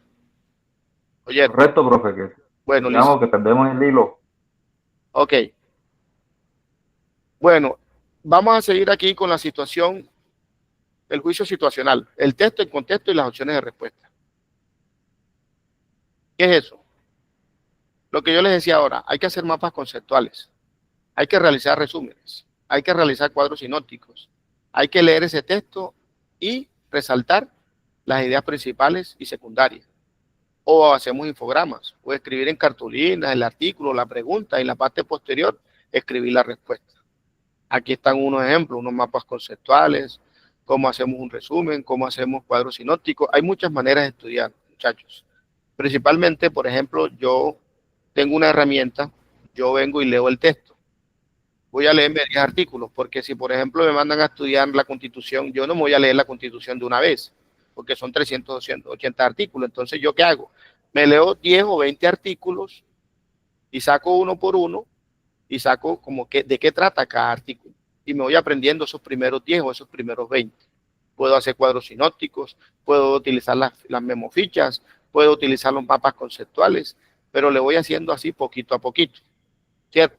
Speaker 1: Oye.
Speaker 4: Correcto, profe, que
Speaker 1: bueno,
Speaker 4: digamos
Speaker 1: listo.
Speaker 4: Que perdemos el hilo.
Speaker 1: Ok. Bueno, vamos a seguir aquí con la situación, el juicio situacional, el texto, el contexto y las opciones de respuesta. ¿Qué es eso? Lo que yo les decía ahora, hay que hacer mapas conceptuales, hay que realizar resúmenes, hay que realizar cuadros sinópticos, hay que leer ese texto y resaltar las ideas principales y secundarias. O hacemos infogramas, o escribir en cartulinas el artículo, la pregunta, y en la parte posterior escribir la respuesta. Aquí están unos ejemplos, unos mapas conceptuales, cómo hacemos un resumen, cómo hacemos cuadros sinópticos. Hay muchas maneras de estudiar, muchachos. Principalmente, por ejemplo, yo tengo una herramienta, yo vengo y leo el texto. Voy a leerme 10 artículos, porque si, por ejemplo, me mandan a estudiar la Constitución, yo no me voy a leer la Constitución de una vez, porque son 380 artículos. Entonces, ¿yo qué hago? Me leo 10 o 20 artículos y saco uno por uno y saco como que de qué trata cada artículo. Y me voy aprendiendo esos primeros 10 o esos primeros 20. Puedo hacer cuadros sinópticos, puedo utilizar las memofichas, puedo utilizar los mapas conceptuales, pero le voy haciendo así poquito a poquito, ¿cierto?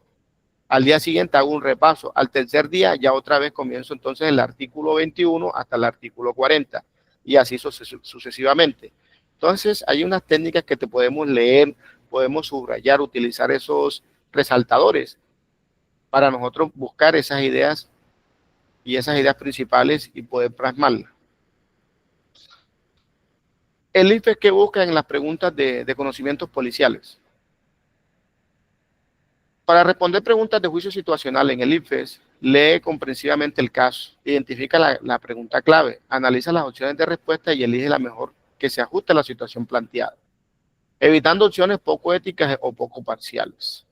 Speaker 1: Al día siguiente hago un repaso. Al tercer día ya otra vez comienzo entonces el artículo 21 hasta el artículo 40 y así sucesivamente. Entonces hay unas técnicas que te podemos leer, podemos subrayar, utilizar esos resaltadores para nosotros buscar esas ideas y esas ideas principales y poder plasmarlas. El IFES, ¿qué busca en las preguntas de conocimientos policiales? Para responder preguntas de juicio situacional en el IFES, lee comprensivamente el caso, identifica la pregunta clave, analiza las opciones de respuesta y elige la mejor que se ajuste a la situación planteada, evitando opciones poco éticas o poco parciales.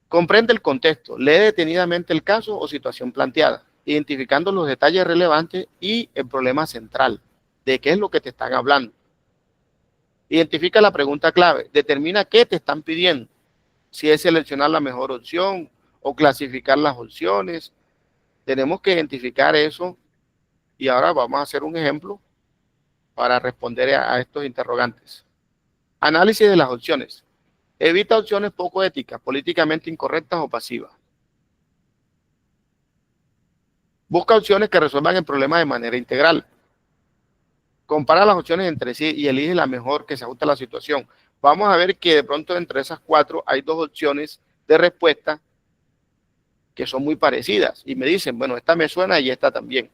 Speaker 1: Comprende el contexto, lee detenidamente el caso o situación planteada, identificando los detalles relevantes y el problema central, de qué es lo que te están hablando. Identifica la pregunta clave, determina qué te están pidiendo, si es seleccionar la mejor opción o clasificar las opciones. Tenemos que identificar eso y ahora vamos a hacer un ejemplo para responder a estos interrogantes. Análisis de las opciones. Evita opciones poco éticas, políticamente incorrectas o pasivas. Busca opciones que resuelvan el problema de manera integral. Compara las opciones entre sí y elige la mejor que se ajuste a la situación. Vamos a ver que de pronto entre esas cuatro hay dos opciones de respuesta que son muy parecidas. Y me dicen, bueno, esta me suena y esta también.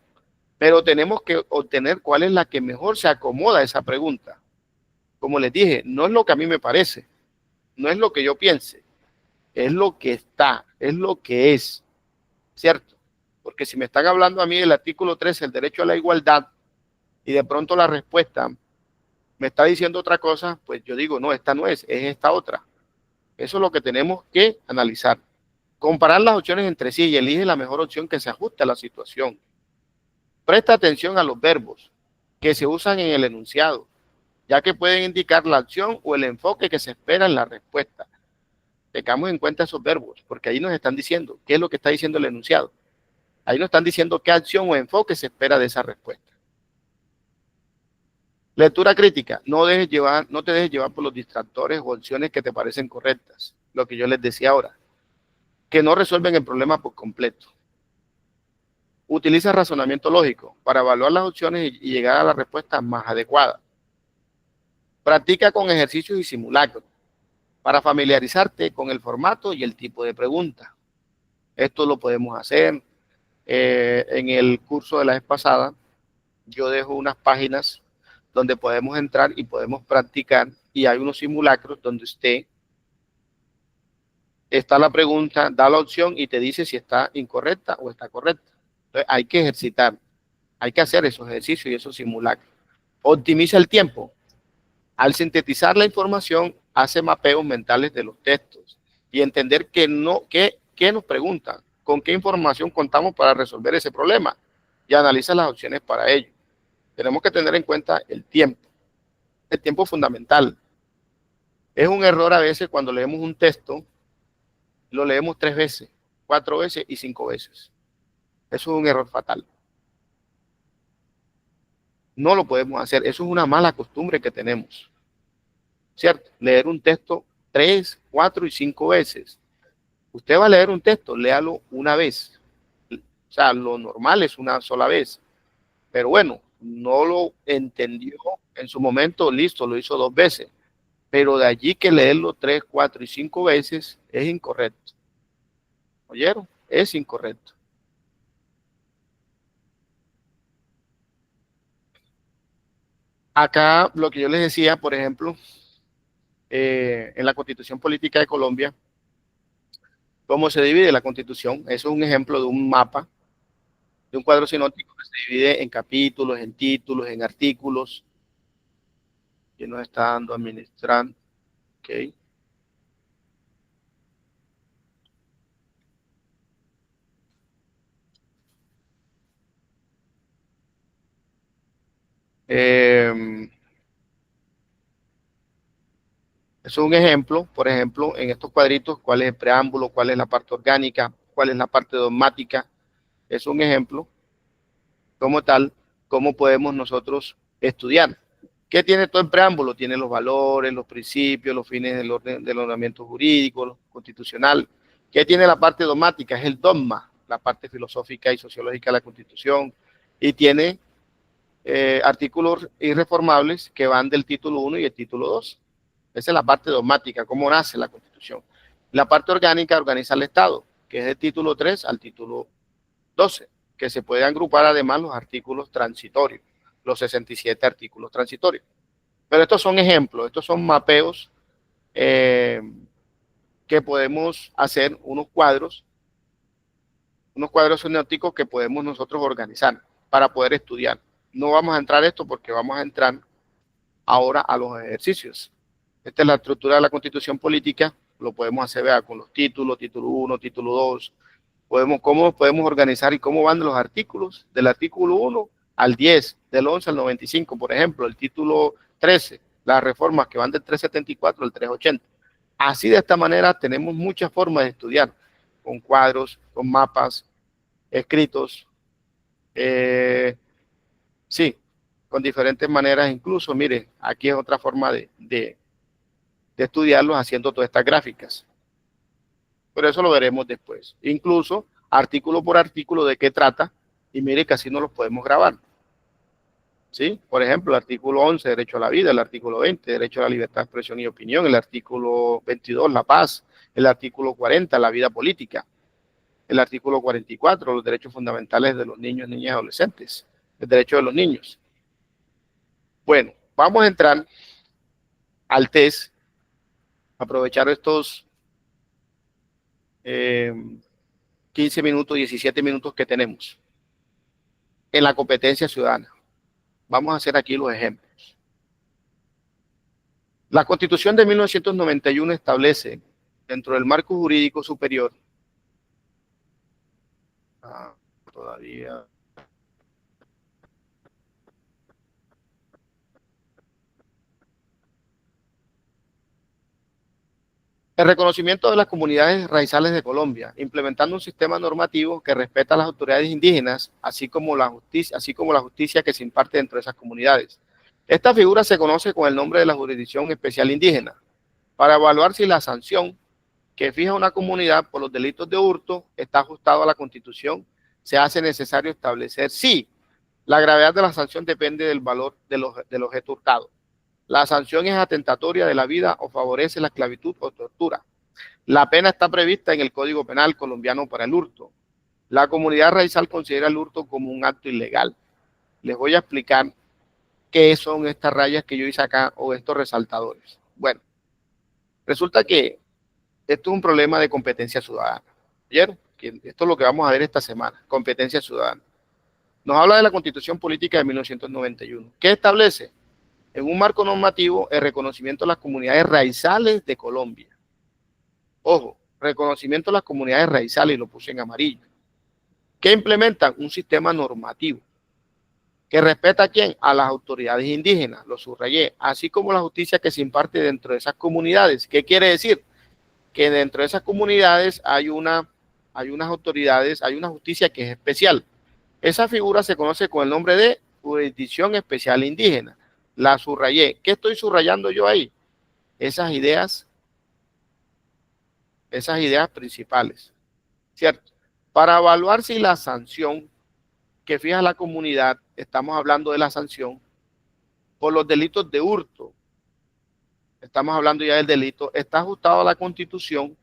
Speaker 1: Pero tenemos que obtener cuál es la que mejor se acomoda a esa pregunta. Como les dije, no es lo que a mí me parece, no es lo que yo piense, es lo que está, es lo que es, ¿cierto? Porque si me están hablando a mí del artículo 13, el derecho a la igualdad, y de pronto la respuesta me está diciendo otra cosa, pues yo digo, no, esta no es esta otra. Eso es lo que tenemos que analizar. Comparar las opciones entre sí y elige la mejor opción que se ajuste a la situación. Presta atención a los verbos que se usan en el enunciado, ya que pueden indicar la acción o el enfoque que se espera en la respuesta. Tengamos en cuenta esos verbos, porque ahí nos están diciendo qué es lo que está diciendo el enunciado. Ahí nos están diciendo qué acción o enfoque se espera de esa respuesta. Lectura crítica. No te dejes llevar por los distractores o opciones que te parecen correctas. Lo que yo les decía ahora. Que no resuelven el problema por completo. Utiliza razonamiento lógico para evaluar las opciones y llegar a la respuesta más adecuada. Practica con ejercicios y simulacros para familiarizarte con el formato y el tipo de pregunta. Esto lo podemos hacer. En el curso de la vez pasada, yo dejo unas páginas donde podemos entrar y podemos practicar, y hay unos simulacros donde está la pregunta, da la opción y te dice si está incorrecta o está correcta. Entonces hay que ejercitar, hay que hacer esos ejercicios y esos simulacros. Optimiza el tiempo. Al sintetizar la información, hace mapeos mentales de los textos y entender qué nos preguntan, con qué información contamos para resolver ese problema y analiza las opciones para ello. Tenemos que tener en cuenta el tiempo. El tiempo es fundamental. Es un error a veces cuando leemos un texto, lo leemos 3 veces, 4 veces y 5 veces. Eso es un error fatal. No lo podemos hacer. Eso es una mala costumbre que tenemos. ¿Cierto? Leer un texto 3, 4 y 5 veces. Usted va a leer un texto, léalo una vez. O sea, lo normal es una sola vez. Pero bueno, no lo entendió en su momento, listo, lo hizo 2 veces. Pero de allí que leerlo 3, 4 y 5 veces es incorrecto. ¿Oyeron? Es incorrecto. Acá lo que yo les decía, por ejemplo, en la Constitución Política de Colombia, ¿cómo se divide la Constitución? Eso es un ejemplo de un mapa, de un cuadro sinóptico que se divide en capítulos, en títulos, en artículos. Que nos está dando administrar. Ok. Es un ejemplo, por ejemplo, en estos cuadritos, cuál es el preámbulo, cuál es la parte orgánica, cuál es la parte dogmática. Es un ejemplo, como tal, cómo podemos nosotros estudiar. ¿Qué tiene todo el preámbulo? Tiene los valores, los principios, los fines del ordenamiento jurídico, constitucional. ¿Qué tiene la parte dogmática? Es el dogma, la parte filosófica y sociológica de la Constitución. Y tiene artículos irreformables que van del título 1 y el título 2. Esa es la parte dogmática, cómo nace la Constitución. La parte orgánica organiza el Estado, que es del título 3 al título 12, que se pueden agrupar además los artículos transitorios, los 67 artículos transitorios. Pero estos son ejemplos, estos son mapeos que podemos hacer, unos cuadros sinópticos que podemos nosotros organizar para poder estudiar. No vamos a entrar a esto porque vamos a entrar ahora a los ejercicios. Esta es la estructura de la Constitución política, lo podemos hacer, vea, con los títulos, título 1, título 2, cómo podemos organizar y cómo van los artículos, del artículo 1 al 10, del 11 al 95, por ejemplo, el título 13, las reformas que van del 374 al 380. Así, de esta manera, tenemos muchas formas de estudiar, con cuadros, con mapas, escritos, sí, con diferentes maneras. Incluso, mire, aquí es otra forma de estudiarlos haciendo todas estas gráficas. Pero eso lo veremos después. Incluso, artículo por artículo, de qué trata, y mire que así no los podemos grabar. ¿Sí? Por ejemplo, el artículo 11, derecho a la vida; el artículo 20, derecho a la libertad de expresión y opinión; el artículo 22, la paz; el artículo 40, la vida política; el artículo 44, los derechos fundamentales de los niños, niñas y adolescentes; el derecho de los niños. Bueno, vamos a entrar al test, aprovechar estos 15 minutos, 17 minutos que tenemos en la competencia ciudadana. Vamos a hacer aquí los ejemplos. La Constitución de 1991 establece, dentro del marco jurídico superior, todavía... el reconocimiento de las comunidades raizales de Colombia, implementando un sistema normativo que respeta a las autoridades indígenas, así como la justicia que se imparte dentro de esas comunidades. Esta figura se conoce con el nombre de la Jurisdicción Especial Indígena, para evaluar si la sanción que fija una comunidad por los delitos de hurto está ajustado a la Constitución. Se hace necesario establecer si la gravedad de la sanción depende del valor del objeto hurtado. La sanción es atentatoria de la vida o favorece la esclavitud o tortura. La pena está prevista en el Código Penal colombiano para el hurto. La comunidad raizal considera el hurto como un acto ilegal. Les voy a explicar qué son estas rayas que yo hice acá o estos resaltadores. Bueno, resulta que esto es un problema de competencia ciudadana. ¿Vieron? Esto es lo que vamos a ver esta semana, competencia ciudadana. Nos habla de la Constitución Política de 1991. ¿Qué establece? En un marco normativo, el reconocimiento de las comunidades raizales de Colombia. Ojo, reconocimiento de las comunidades raizales, y lo puse en amarillo. ¿Qué implementan? Un sistema normativo que respeta ¿a quién? A las autoridades indígenas, lo subrayé, así como la justicia que se imparte dentro de esas comunidades. ¿Qué quiere decir? Que dentro de esas comunidades hay unas autoridades, hay una justicia que es especial. Esa figura se conoce con el nombre de Jurisdicción Especial Indígena. La subrayé. ¿Qué estoy subrayando yo ahí? Esas ideas principales, ¿cierto? Para evaluar si la sanción que fija la comunidad, estamos hablando de la sanción por los delitos de hurto, estamos hablando ya del delito, está ajustado a la Constitución,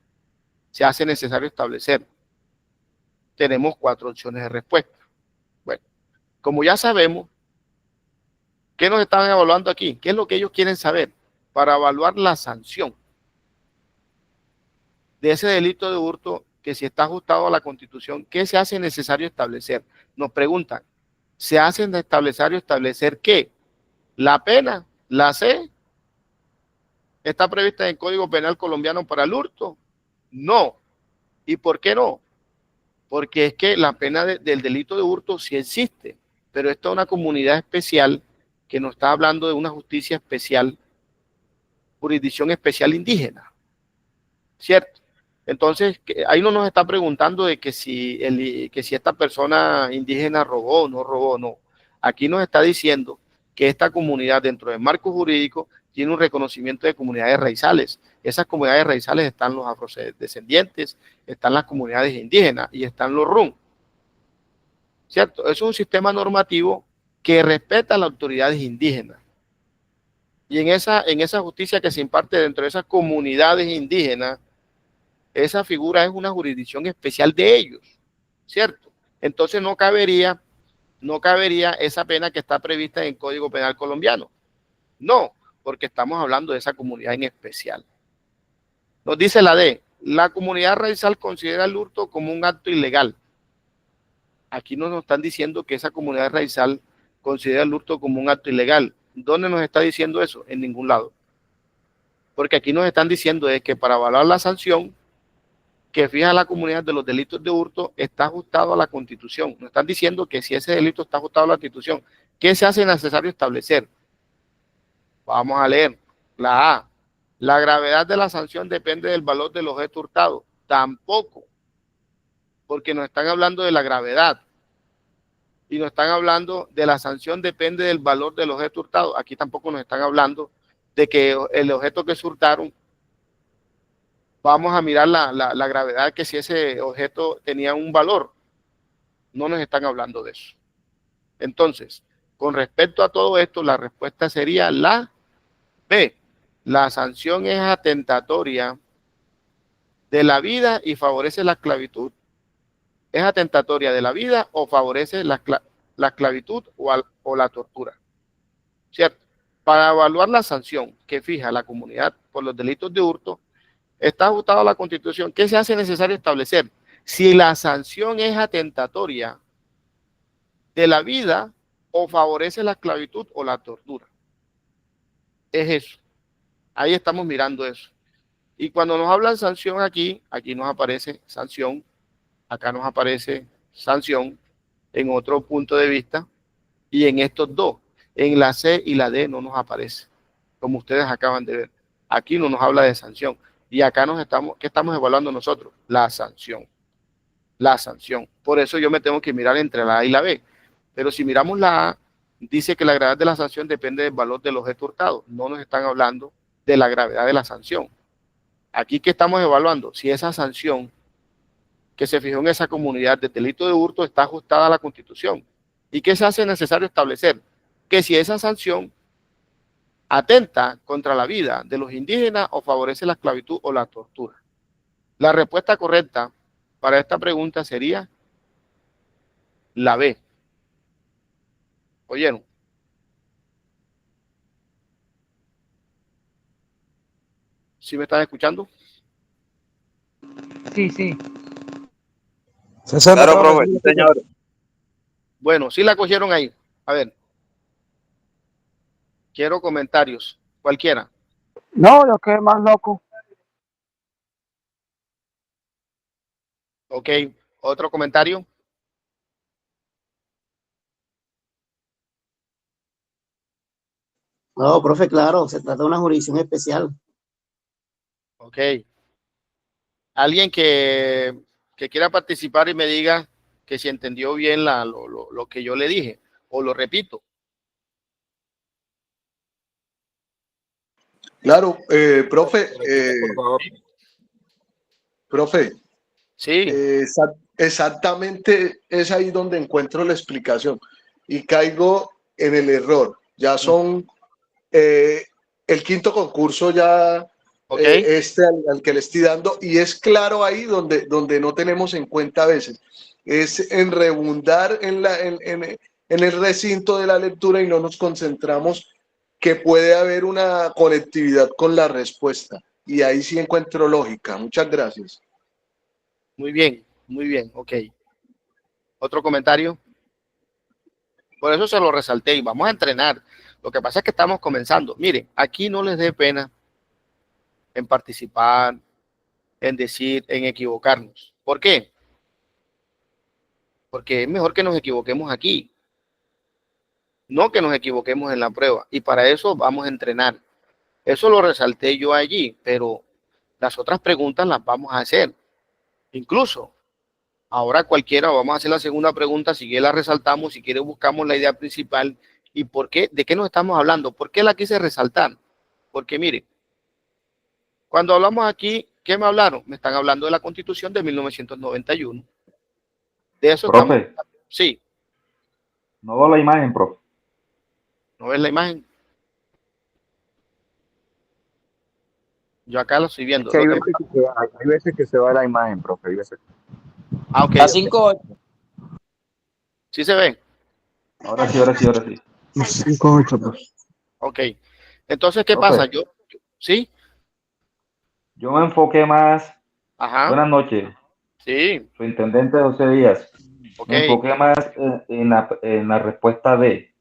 Speaker 1: se hace necesario establecer. Tenemos 4 opciones de respuesta. Bueno, como ya sabemos, ¿qué nos están evaluando aquí? ¿Qué es lo que ellos quieren saber? Para evaluar la sanción de ese delito de hurto, que si está ajustado a la Constitución, ¿qué se hace necesario establecer? Nos preguntan, ¿se hace necesario establecer qué? ¿La pena? ¿La C? ¿Está prevista en el Código Penal colombiano para el hurto? No. ¿Y por qué no? Porque es que la pena del delito de hurto sí existe, pero esta es una comunidad especial que nos está hablando de una justicia especial, jurisdicción especial indígena, ¿cierto? Entonces, ahí no nos está preguntando de que si esta persona indígena robó o no robó, no. Aquí nos está diciendo que esta comunidad dentro del marco jurídico tiene un reconocimiento de comunidades raizales. Esas comunidades raizales están los afrodescendientes, están las comunidades indígenas y están los RUN. ¿Cierto? Es un sistema normativo que respeta a las autoridades indígenas. Y en esa justicia que se imparte dentro de esas comunidades indígenas, esa figura es una jurisdicción especial de ellos, ¿cierto? Entonces no cabería esa pena que está prevista en el Código Penal colombiano. No, porque estamos hablando de esa comunidad en especial. Nos dice la D, la comunidad raizal considera el hurto como un acto ilegal. Aquí no nos están diciendo que esa comunidad raizal considera el hurto como un acto ilegal. ¿Dónde nos está diciendo eso? En ningún lado. Porque aquí nos están diciendo es que para evaluar la sanción que fija la comunidad de los delitos de hurto está ajustado a la Constitución. Nos están diciendo que si ese delito está ajustado a la Constitución, ¿qué se hace necesario establecer? Vamos a leer. La A. La gravedad de la sanción depende del valor del objeto hurtado. Tampoco. Porque nos están hablando de la gravedad. Y nos están hablando de la sanción depende del valor del objeto hurtado. Aquí tampoco nos están hablando de que el objeto que se hurtaron, vamos a mirar la gravedad, que si ese objeto tenía un valor. No nos están hablando de eso. Entonces, con respecto a todo esto, la respuesta sería la B. La sanción es atentatoria de la vida y favorece la esclavitud. ¿Es atentatoria de la vida o favorece la esclavitud o la tortura? ¿Cierto? Para evaluar la sanción que fija la comunidad por los delitos de hurto, está ajustado a la Constitución. ¿Qué se hace necesario establecer? Si la sanción es atentatoria de la vida o favorece la esclavitud o la tortura. Es eso. Ahí estamos mirando eso. Y cuando nos hablan sanción aquí nos aparece sanción, acá nos aparece sanción en otro punto de vista, y en estos dos, en la C y la D no nos aparece, como ustedes acaban de ver. Aquí no nos habla de sanción. Y acá ¿qué estamos evaluando nosotros? La sanción. La sanción. Por eso yo me tengo que mirar entre la A y la B. Pero si miramos la A, dice que la gravedad de la sanción depende del valor del objeto hurtado. No nos están hablando de la gravedad de la sanción. Aquí, ¿qué estamos evaluando? Si esa sanción que se fijó en esa comunidad de delito de hurto está ajustada a la Constitución. ¿Y qué se hace necesario establecer? Que si esa sanción atenta contra la vida de los indígenas o favorece la esclavitud o la tortura. La respuesta correcta para esta pregunta sería la B. ¿Oyeron? ¿Sí me están escuchando?
Speaker 2: Sí, sí.
Speaker 10: Claro,
Speaker 9: profe, sí, señor.
Speaker 1: Bueno, sí la cogieron ahí. A ver. Quiero comentarios. Cualquiera.
Speaker 9: No, yo quedé más loco.
Speaker 1: Ok. ¿Otro comentario?
Speaker 9: No, profe, claro, se trata de una jurisdicción especial.
Speaker 1: Ok. Alguien que quiera participar y me diga que si entendió bien lo que yo le dije, o lo repito.
Speaker 6: Claro, profe,
Speaker 5: Por favor.
Speaker 6: profe,
Speaker 1: Sí.
Speaker 6: exactamente es ahí donde encuentro la explicación y caigo en el error. Ya son el quinto concurso ya
Speaker 1: Okay.
Speaker 6: al que le estoy dando, y es claro ahí donde no tenemos en cuenta a veces. Es en rebundar en el recinto de la lectura y no nos concentramos que puede haber una conectividad con la respuesta. Y ahí sí encuentro lógica. Muchas gracias.
Speaker 1: Muy bien, ok. ¿Otro comentario? Por eso se lo resalté y vamos a entrenar. Lo que pasa es que estamos comenzando. Miren, aquí no les dé pena en participar, en decir, en equivocarnos. ¿Por qué? Porque es mejor que nos equivoquemos aquí, no que nos equivoquemos en la prueba. Y para eso vamos a entrenar. Eso lo resalté yo allí, pero las otras preguntas las vamos a hacer. Incluso, ahora cualquiera, vamos a hacer la segunda pregunta, si quiere la resaltamos, si quiere buscamos la idea principal ¿Y por qué? ¿De qué nos estamos hablando? ¿Por qué la quise resaltar? Porque mire, cuando hablamos aquí, ¿qué me hablaron? Me están hablando de la Constitución de 1991. De eso estamos.
Speaker 4: Profe,
Speaker 1: Sí,
Speaker 4: no veo la imagen, profe.
Speaker 1: ¿no ves la imagen? Yo acá lo estoy
Speaker 11: Es
Speaker 1: viendo.
Speaker 11: que hay veces que se va la imagen, profe. Hay veces.
Speaker 1: Ah, ok.
Speaker 3: La 5.
Speaker 1: ¿Sí se ve?
Speaker 4: Ahora sí, ahora sí, ahora sí.
Speaker 11: 5-8, profe.
Speaker 1: Ok. Entonces, ¿qué
Speaker 4: Profe.
Speaker 1: pasa? ¿Sí?
Speaker 4: Yo me enfoqué más.
Speaker 1: Ajá.
Speaker 4: Buenas noches,
Speaker 1: Sí.
Speaker 4: su intendente José Díaz.
Speaker 1: Ok.
Speaker 4: Me enfoqué más en la respuesta de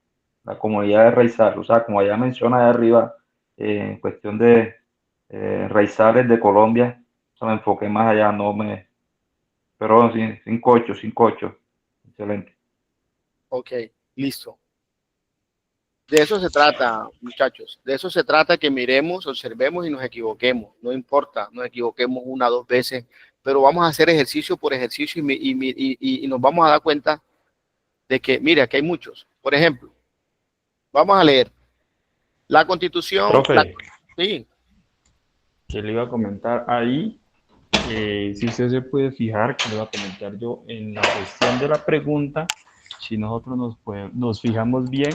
Speaker 4: la comunidad de Raizal. O sea, como ya menciona de arriba, en cuestión de raizales de Colombia, o sea, me enfoqué más allá, no me. Pero sí, 5-8, 5-8. Excelente.
Speaker 1: Ok. Listo. De eso se trata, muchachos. De eso se trata, que miremos, observemos y nos equivoquemos. No importa, nos equivoquemos 1 o 2 veces, pero vamos a hacer ejercicio por ejercicio y nos vamos a dar cuenta de que, mire, aquí hay muchos. Por ejemplo, vamos a leer la Constitución.
Speaker 12: Profe,
Speaker 1: Sí,
Speaker 12: que le iba a comentar ahí, si usted se puede fijar, que le iba a comentar yo en la cuestión de la pregunta, si nosotros nos fijamos bien,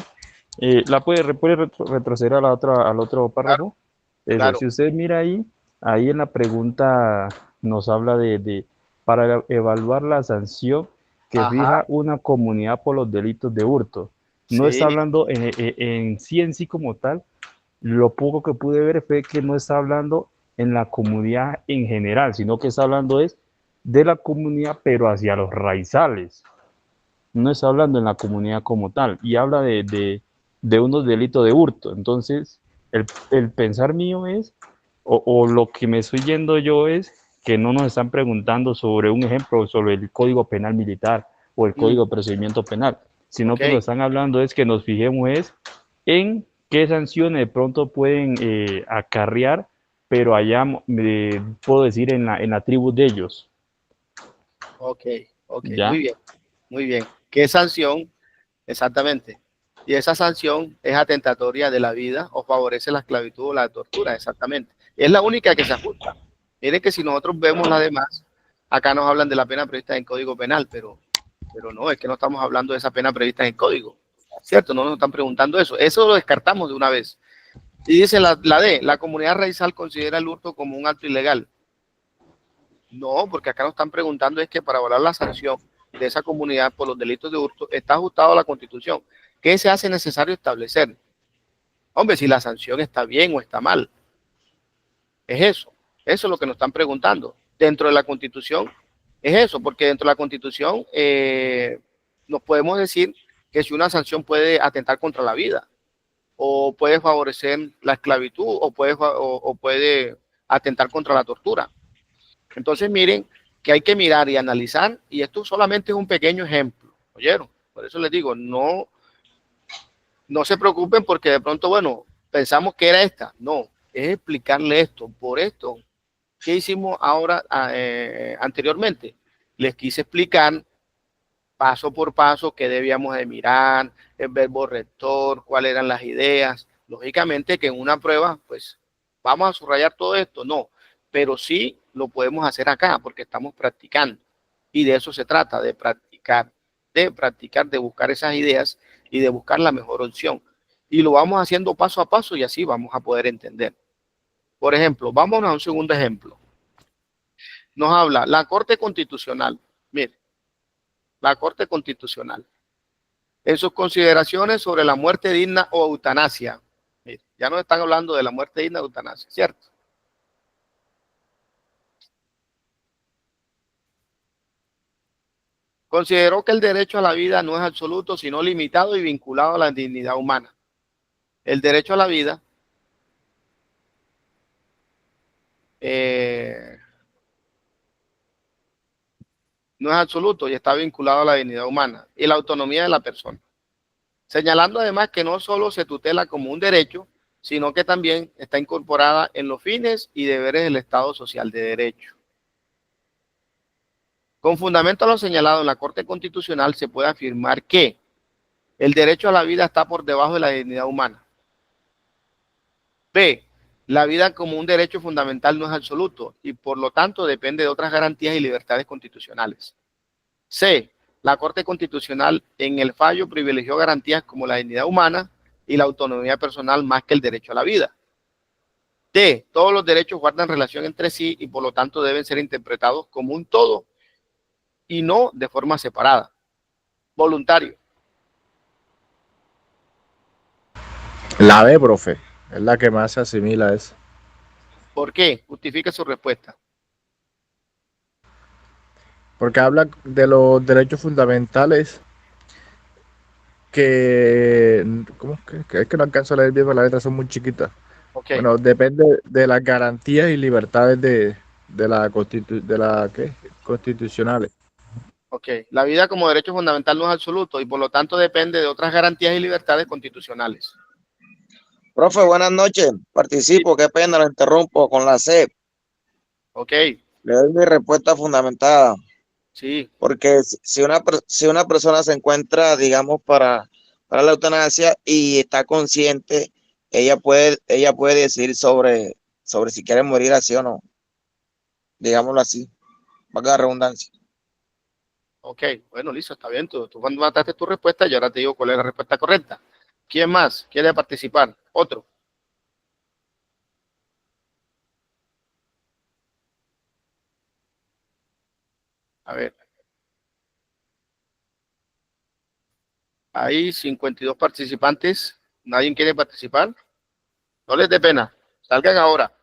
Speaker 12: puede retroceder a al otro párrafo. Eso,
Speaker 1: claro.
Speaker 12: si usted mira ahí en la pregunta nos habla para evaluar la sanción que
Speaker 1: Ajá.
Speaker 12: fija una comunidad por los delitos de hurto. No
Speaker 1: Sí.
Speaker 12: está hablando en sí como tal. Lo poco que pude ver fue que no está hablando en la comunidad en general, sino que está hablando es de la comunidad, pero hacia los raizales. No está hablando en la comunidad como tal, y habla de unos delitos de hurto. Entonces, el pensar mío es, o lo que me estoy yendo yo es, que no nos están preguntando sobre un ejemplo, sobre el Código Penal Militar o el Código de Procedimiento Penal, sino que nos están hablando es que nos fijemos es en qué sanciones de pronto pueden acarrear, pero allá puedo decir en la tribu de ellos.
Speaker 1: Ok,
Speaker 12: ¿Ya?
Speaker 1: muy bien, muy bien. ¿Qué sanción? Exactamente. Y esa sanción es atentatoria de la vida o favorece la esclavitud o la tortura, exactamente. Es la única que se ajusta. Miren que si nosotros vemos las demás, acá nos hablan de la pena prevista en el Código Penal, pero no, es que no estamos hablando de esa pena prevista en el Código, ¿cierto? No nos están preguntando eso. Eso lo descartamos de una vez. Y dice la D, la comunidad raizal considera el hurto como un acto ilegal. No, porque acá nos están preguntando es que para evaluar la sanción de esa comunidad por los delitos de hurto está ajustado a la Constitución. ¿Qué se hace necesario establecer? Hombre, si la sanción está bien o está mal. Es eso. Eso es lo que nos están preguntando. Dentro de la Constitución es eso, porque dentro de la Constitución nos podemos decir que si una sanción puede atentar contra la vida, o puede favorecer la esclavitud, o puede atentar contra la tortura. Entonces miren que hay que mirar y analizar, y esto solamente es un pequeño ejemplo, ¿oyeron? Por eso les digo, no se preocupen porque de pronto, bueno, pensamos que era esta. No, es explicarle esto, por esto. ¿Qué hicimos ahora anteriormente? Les quise explicar paso por paso qué debíamos de mirar, el verbo rector, cuáles eran las ideas. Lógicamente que en una prueba, pues, vamos a subrayar todo esto, no, pero sí lo podemos hacer acá porque estamos practicando. Y de eso se trata, de practicar, de buscar esas ideas y de buscar la mejor opción. Y lo vamos haciendo paso a paso y así vamos a poder entender. Por ejemplo, vámonos a un segundo ejemplo. Nos habla la Corte Constitucional. Mire, la Corte Constitucional, en sus consideraciones sobre la muerte digna o eutanasia. Mire, ya nos están hablando de la muerte digna o eutanasia, ¿cierto? Consideró que el derecho a la vida no es absoluto, sino limitado y vinculado a la dignidad humana. El derecho a la vida no es absoluto y está vinculado a la dignidad humana y la autonomía de la persona. Señalando además que no solo se tutela como un derecho, sino que también está incorporada en los fines y deberes del Estado Social de Derecho. Con fundamento a lo señalado en la Corte Constitucional se puede afirmar que El derecho a la vida está por debajo de la dignidad humana. B. La vida como un derecho fundamental no es absoluto y por lo tanto depende de otras garantías y libertades constitucionales. C. La Corte Constitucional en el fallo privilegió garantías como la dignidad humana y la autonomía personal más que el derecho a la vida. D. Todos los derechos guardan relación entre sí y por lo tanto deben ser interpretados como un todo y no de forma separada. Voluntario.
Speaker 11: La B, profe, es la que más se asimila a eso.
Speaker 1: ¿Por qué? Justifique su respuesta.
Speaker 11: Porque habla de los derechos fundamentales que... ¿Cómo es que no alcanzo a leer bien porque las letras son muy chiquitas?
Speaker 1: Okay.
Speaker 11: Bueno, depende de las garantías y libertades de constitucionales.
Speaker 1: Ok, la vida como derecho fundamental no es absoluto y por lo tanto depende de otras garantías y libertades constitucionales.
Speaker 13: Profe, buenas noches. Participo, qué pena, lo interrumpo con la C.
Speaker 1: Ok.
Speaker 13: Le doy mi respuesta fundamentada.
Speaker 1: Sí.
Speaker 13: Porque si una persona se encuentra, digamos, para la eutanasia y está consciente, ella puede decidir sobre si quiere morir así o no. Digámoslo así. Valga la redundancia.
Speaker 1: Ok, bueno, listo, está bien. Tú mataste tu respuesta y ahora te digo cuál es la respuesta correcta. ¿Quién más quiere participar? Otro. A ver. Hay 52 participantes. ¿Nadie quiere participar? No les dé pena. Salgan ahora.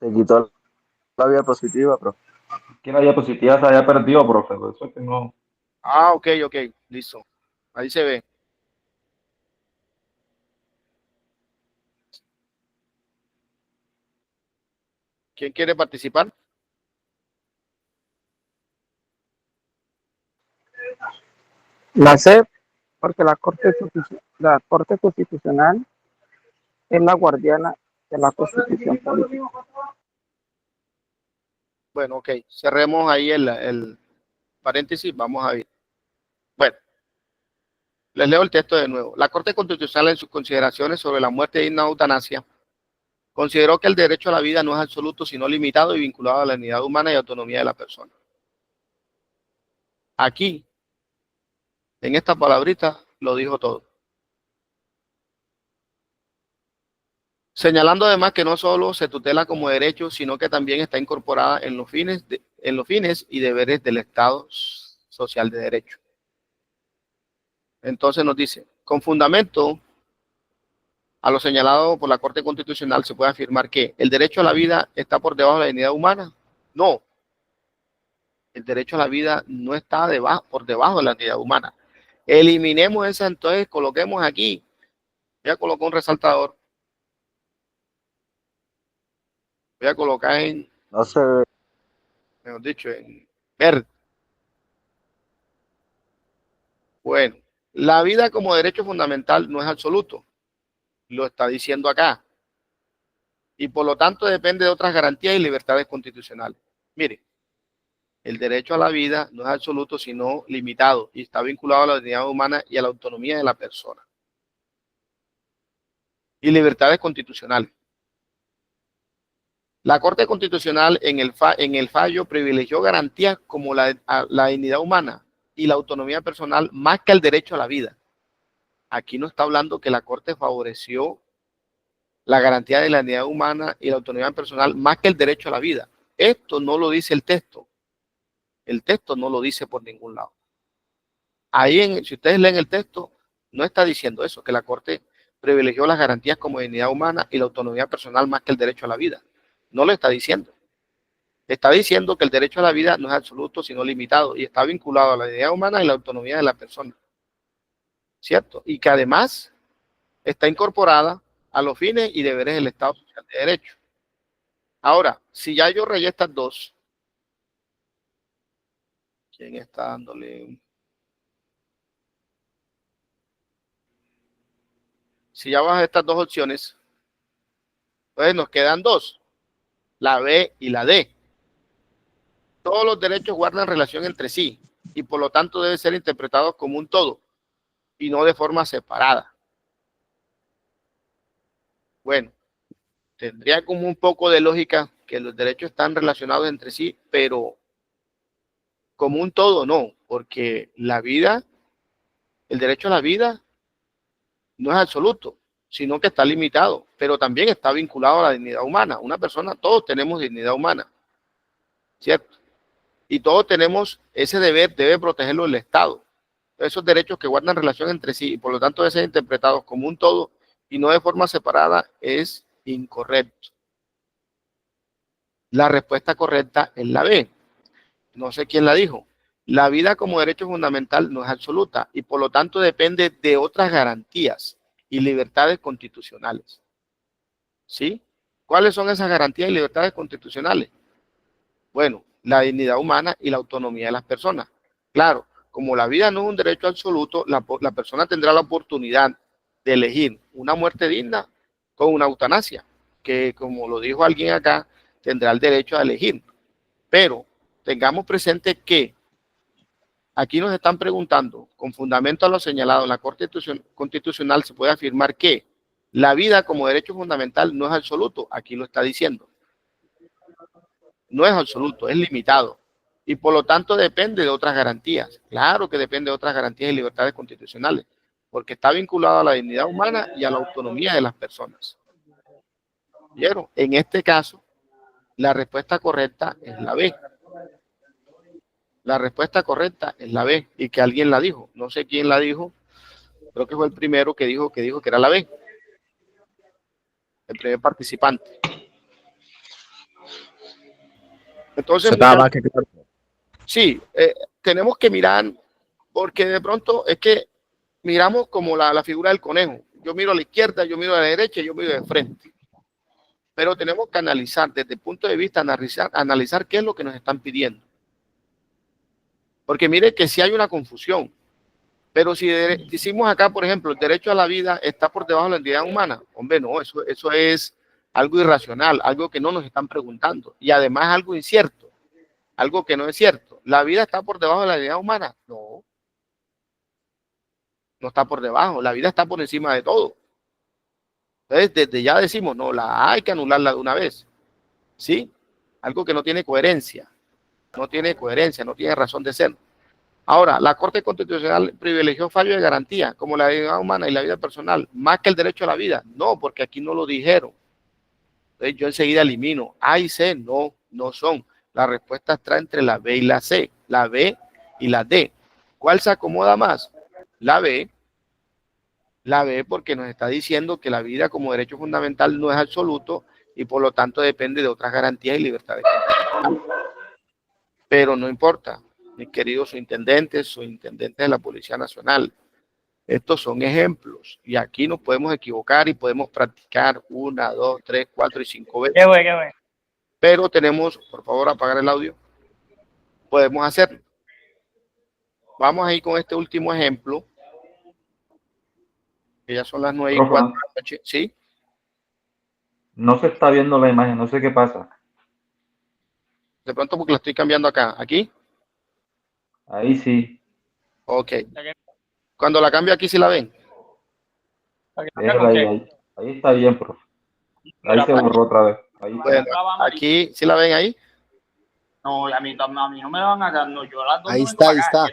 Speaker 4: Se quitó la vía positiva, profe. Que la diapositiva se había perdido, profe, por eso es que no.
Speaker 1: Ah, ok, listo. Ahí se ve. ¿Quién quiere participar?
Speaker 9: La C, porque la Corte Constitucional es la guardiana de la Constitución política.
Speaker 1: Bueno, ok. Cerremos ahí el paréntesis. Vamos a ver. Bueno, les leo el texto de nuevo. La Corte Constitucional en sus consideraciones sobre la muerte digna de eutanasia consideró que el derecho a la vida no es absoluto, sino limitado y vinculado a la dignidad humana y autonomía de la persona. Aquí, en esta palabrita, lo dijo todo. Señalando además que no solo se tutela como derecho, sino que también está incorporada en los fines y deberes del Estado social de derecho. Entonces nos dice, con fundamento a lo señalado por la Corte Constitucional se puede afirmar que el derecho a la vida está por debajo de la dignidad humana. No, el derecho a la vida no está por debajo de la dignidad humana. Eliminemos esa, entonces coloquemos aquí, voy a colocar un resaltador, voy a colocar en,
Speaker 13: no se ve,
Speaker 1: mejor dicho, en verde. Bueno, la vida como derecho fundamental no es absoluto, lo está diciendo acá, y por lo tanto depende de otras garantías y libertades constitucionales. Mire, el derecho a la vida no es absoluto, sino limitado, y está vinculado a la dignidad humana y a la autonomía de la persona. Y libertades constitucionales. La Corte Constitucional en el fallo privilegió garantías como la dignidad humana y la autonomía personal más que el derecho a la vida. Aquí no está hablando que la Corte favoreció la garantía de la dignidad humana y la autonomía personal más que el derecho a la vida. Esto no lo dice el texto. El texto no lo dice por ningún lado. Ahí, si ustedes leen el texto, no está diciendo eso, que la Corte privilegió las garantías como dignidad humana y la autonomía personal más que el derecho a la vida. No lo está diciendo. Está diciendo que el derecho a la vida no es absoluto, sino limitado, y está vinculado a la dignidad humana y la autonomía de la persona. ¿Cierto? Y que además está incorporada a los fines y deberes del Estado social de derecho. Ahora, si ya yo rayé estas dos, ¿quién está dándole? Si ya bajas estas dos opciones, pues nos quedan dos, la B y la D. Todos los derechos guardan relación entre sí y por lo tanto deben ser interpretados como un todo y no de forma separada. Bueno, tendría como un poco de lógica que los derechos están relacionados entre sí, pero como un todo no, porque la vida, el derecho a la vida no es absoluto, sino que está limitado, pero también está vinculado a la dignidad humana. Una persona, todos tenemos dignidad humana, ¿cierto? Y todos tenemos ese deber, debe protegerlo el Estado. Esos derechos que guardan relación entre sí y por lo tanto deben ser interpretados como un todo y no de forma separada es incorrecto. La respuesta correcta es la B. No sé quién la dijo. La vida como derecho fundamental no es absoluta y por lo tanto depende de otras garantías y libertades constitucionales. ¿Sí? ¿Cuáles son esas garantías y libertades constitucionales? Bueno, la dignidad humana y la autonomía de las personas. Claro, como la vida no es un derecho absoluto, la persona tendrá la oportunidad de elegir una muerte digna con una eutanasia, que como lo dijo alguien acá, tendrá el derecho a elegir. Pero tengamos presente que aquí nos están preguntando, con fundamento a lo señalado en la Corte Constitucional, se puede afirmar que la vida como derecho fundamental no es absoluto. Aquí lo está diciendo. No es absoluto, es limitado. Y por lo tanto depende de otras garantías. Claro que depende de otras garantías y libertades constitucionales, porque está vinculado a la dignidad humana y a la autonomía de las personas. ¿Vieron? En este caso, la respuesta correcta es la B. La respuesta correcta es la B, y que alguien la dijo. No sé quién la dijo, creo que fue el primero que dijo que era la B. El primer participante. Entonces, sí, tenemos que mirar, porque de pronto es que miramos como la figura del conejo. Yo miro a la izquierda, yo miro a la derecha, yo miro de frente. Pero tenemos que analizar desde el punto de vista, analizar qué es lo que nos están pidiendo. Porque mire que si hay una confusión. Pero si decimos acá, por ejemplo, el derecho a la vida está por debajo de la dignidad humana, hombre, no, eso es algo irracional, algo que no nos están preguntando. Y además algo incierto, algo que no es cierto. ¿La vida está por debajo de la dignidad humana? No. No está por debajo, la vida está por encima de todo. Entonces, desde ya decimos, no, hay que anularla de una vez. ¿Sí? Algo que no tiene coherencia. No tiene coherencia, no tiene razón de ser. Ahora, la Corte Constitucional privilegió fallos de garantía, como la dignidad humana y la vida personal, más que el derecho a la vida. No, porque aquí no lo dijeron. Entonces yo enseguida elimino. A y C no son. La respuesta está entre la B y la C. La B y la D. ¿Cuál se acomoda más? La B. La B porque nos está diciendo que la vida como derecho fundamental no es absoluto y por lo tanto depende de otras garantías y libertades. Pero no importa, mis queridos subintendentes de la Policía Nacional. Estos son ejemplos y aquí nos podemos equivocar y podemos practicar 1, 2, 3, 4 y 5 veces.
Speaker 2: Qué bueno.
Speaker 1: Pero tenemos, por favor, apagar el audio. Podemos hacerlo. Vamos a ir con este último ejemplo. Que ya son las 9:04 de la noche. ¿Sí?
Speaker 4: No se está viendo la imagen, no sé qué pasa.
Speaker 1: De pronto porque la estoy cambiando acá. ¿Aquí?
Speaker 4: Ahí sí.
Speaker 1: Ok. Cuando la cambio aquí, ¿sí la ven?
Speaker 4: Ahí está bien, profe. Ahí se borró otra vez. Ahí,
Speaker 1: bueno, aquí, ¿sí la ven ahí?
Speaker 3: No, a mí no me van a... No, yo las dos
Speaker 11: ahí está, ahí está.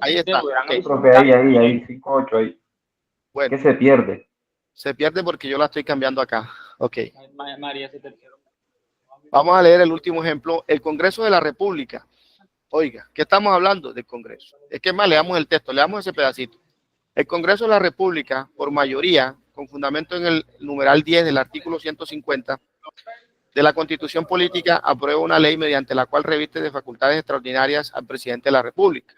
Speaker 1: Ahí está.
Speaker 4: Okay. Profe, ahí, 5-8 ahí.
Speaker 1: Bueno.
Speaker 4: ¿Qué se pierde?
Speaker 1: Se pierde porque yo la estoy cambiando acá. Ok.
Speaker 3: María, si te quiero.
Speaker 1: Vamos a leer el último ejemplo. El Congreso de la República. Oiga, ¿qué estamos hablando del Congreso? Es que más, leamos el texto, leamos ese pedacito. El Congreso de la República, por mayoría, con fundamento en el numeral 10 del artículo 150 de la Constitución Política, aprueba una ley mediante la cual reviste de facultades extraordinarias al presidente de la República,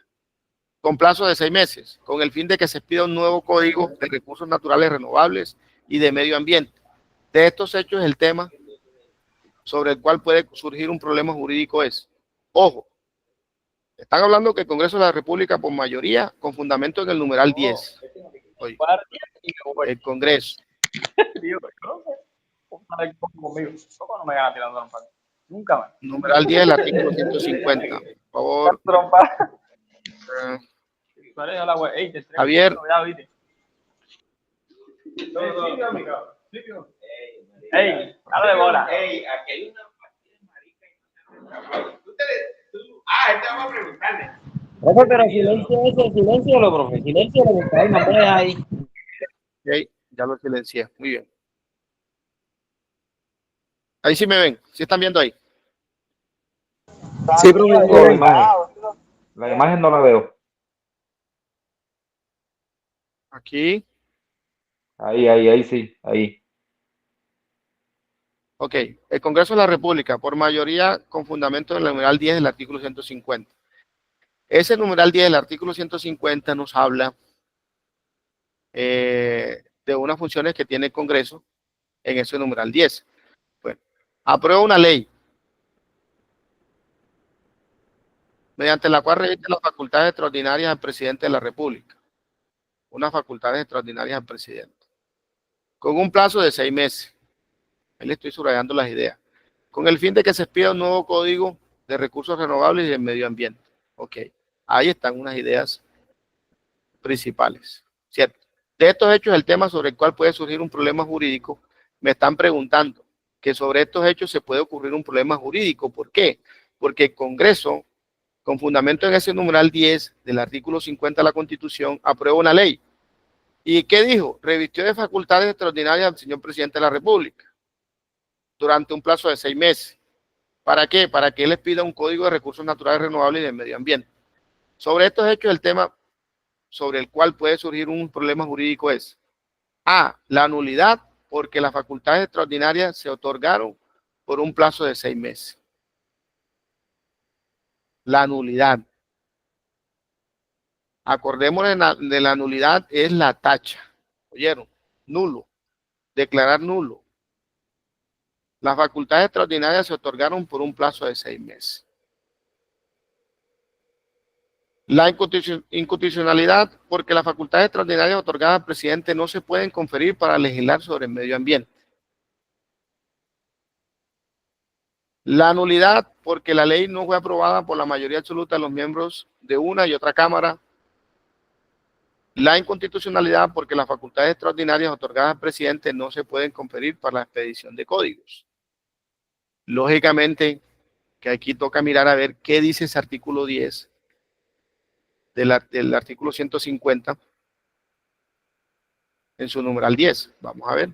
Speaker 1: con plazo de 6 meses, con el fin de que se expida un nuevo Código de Recursos Naturales Renovables y de Medio Ambiente. De estos hechos, el tema sobre el cual puede surgir un problema jurídico es, ojo, están hablando que el Congreso de la República, por mayoría, con fundamento en el numeral 10. Oye, el Congreso.
Speaker 2: Nunca más.
Speaker 1: Numeral 10 del artículo 150. Por favor. Javier.
Speaker 3: Dale de bola.
Speaker 13: Estamos a preguntarle.
Speaker 3: Profe, pero siléncialo, profe. Siléncialo, porque ahí no me deja ahí.
Speaker 1: Ok, ya lo silencié. Muy bien. Ahí sí me ven. ¿Sí están viendo ahí?
Speaker 4: Sí, profe. La imagen no la veo.
Speaker 1: Aquí.
Speaker 4: Ahí sí, ahí.
Speaker 1: Ok. El Congreso de la República, por mayoría, con fundamento en el numeral 10 del artículo 150. Ese numeral 10 del artículo 150 nos habla de unas funciones que tiene el Congreso en ese numeral 10. Bueno, aprueba una ley mediante la cual reviste las facultades extraordinarias al presidente de la República. Unas facultades extraordinarias al presidente. Con un plazo de 6 meses. Ahí le estoy subrayando las ideas. Con el fin de que se expida un nuevo código de recursos renovables y del medio ambiente. Ok. Ahí están unas ideas principales. ¿Cierto? De estos hechos, el tema sobre el cual puede surgir un problema jurídico, me están preguntando que sobre estos hechos se puede ocurrir un problema jurídico. ¿Por qué? Porque el Congreso, con fundamento en ese numeral 10 del artículo 50 de la Constitución, aprueba una ley. ¿Y qué dijo? Revistió de facultades extraordinarias al señor presidente de la República durante un plazo de 6 meses. ¿Para qué? Para que él les pida un código de recursos naturales renovables y del medio ambiente. Sobre estos hechos, el tema sobre el cual puede surgir un problema jurídico es A, la nulidad, porque las facultades extraordinarias se otorgaron por un plazo de 6 meses. La nulidad. Acordémonos de la nulidad es la tacha. ¿Oyeron? Nulo. Declarar nulo. Las facultades extraordinarias se otorgaron por un plazo de 6 meses. La inconstitucionalidad, porque las facultades extraordinarias otorgadas al presidente no se pueden conferir para legislar sobre el medio ambiente. La nulidad, porque la ley no fue aprobada por la mayoría absoluta de los miembros de una y otra cámara. La inconstitucionalidad, porque las facultades extraordinarias otorgadas al presidente no se pueden conferir para la expedición de códigos. Lógicamente, que aquí toca mirar a ver qué dice ese artículo 10 del artículo 150 en su numeral 10. Vamos a ver.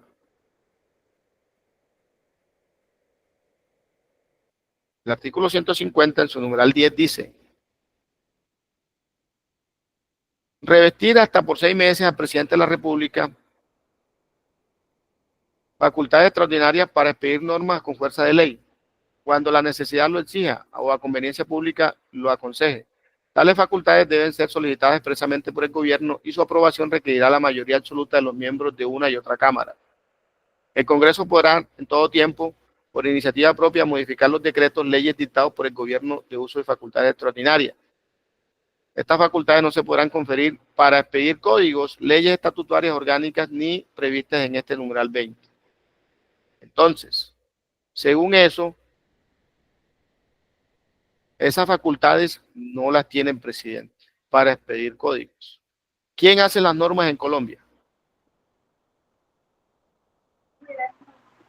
Speaker 1: El artículo 150 en su numeral 10 dice: revestir hasta por 6 meses al presidente de la República facultades extraordinarias para expedir normas con fuerza de ley, cuando la necesidad lo exija o a conveniencia pública lo aconseje. Tales facultades deben ser solicitadas expresamente por el gobierno y su aprobación requerirá la mayoría absoluta de los miembros de una y otra cámara. El Congreso podrá en todo tiempo, por iniciativa propia, modificar los decretos, leyes dictados por el gobierno de uso de facultades extraordinarias. Estas facultades no se podrán conferir para expedir códigos, leyes estatutarias orgánicas ni previstas en este numeral 20. Entonces, según eso, esas facultades no las tiene el presidente para expedir códigos. ¿Quién hace las normas en Colombia?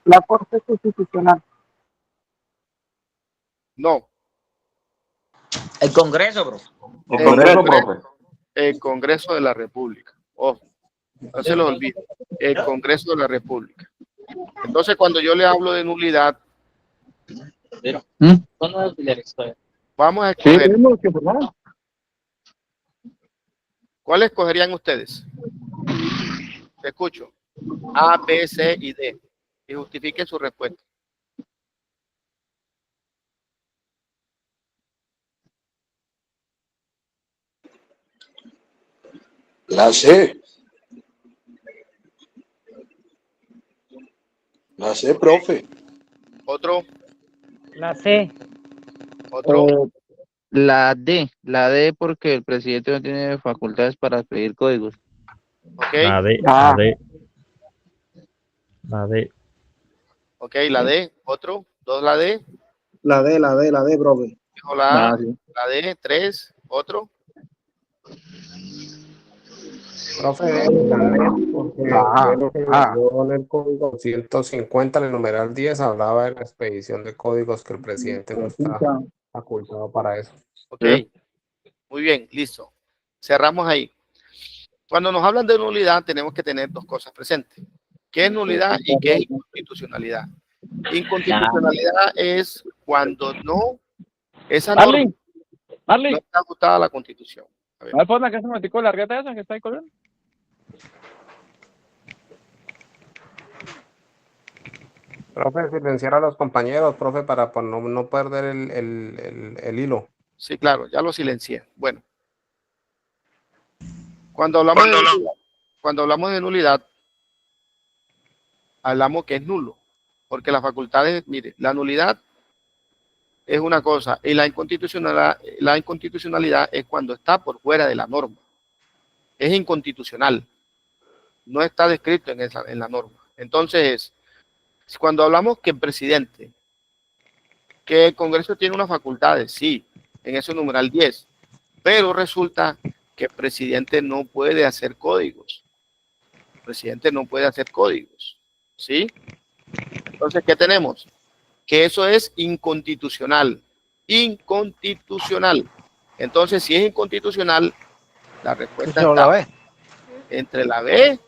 Speaker 9: La Corte Constitucional.
Speaker 1: No.
Speaker 3: El Congreso, bro.
Speaker 1: El Congreso de la República. Ojo, no se lo olvide. El Congreso de la República. Entonces, cuando yo le hablo de nulidad, vamos a escoger. ¿Cuál escogerían ustedes? Te escucho. A, B, C y D. Y justifiquen su respuesta.
Speaker 6: La C. La C, profe.
Speaker 1: ¿Otro?
Speaker 2: La C.
Speaker 1: ¿Otro?
Speaker 14: La D porque el presidente no tiene facultades para pedir códigos.
Speaker 1: Okay.
Speaker 12: La D.
Speaker 1: Ok, la D. ¿Otro? ¿Dos la D?
Speaker 9: La D, profe.
Speaker 1: Dijo la A. La D. 3. ¿Otro?
Speaker 8: Profe, porque fue lo que yo en el código 150, en el numeral 10, hablaba de la expedición de códigos que el presidente no está facultado para eso.
Speaker 1: Ok, muy bien, listo. Cerramos ahí. Cuando nos hablan de nulidad, tenemos que tener dos cosas presentes. ¿Qué es nulidad y qué es inconstitucionalidad? Inconstitucionalidad es cuando esa norma no está ajustada a la Constitución. A ver.
Speaker 5: ¿Puedes que se me ticó la rieta esa que está ahí colgando?
Speaker 8: Profe, silenciar a los compañeros, profe, para no perder el hilo.
Speaker 1: Sí, claro, ya lo silencié. Bueno, cuando hablamos de nulidad, hablamos que es nulo, porque las facultades, mire, la nulidad es una cosa y la inconstitucionalidad es cuando está por fuera de la norma. Es inconstitucional, no está descrito en la norma. Entonces, cuando hablamos que el presidente, que el Congreso tiene unas facultades, sí, en ese numeral 10, pero resulta que el presidente no puede hacer códigos. El presidente no puede hacer códigos, ¿sí? Entonces, ¿qué tenemos? Que eso es inconstitucional. Inconstitucional. Entonces, si es inconstitucional, la respuesta está entre la B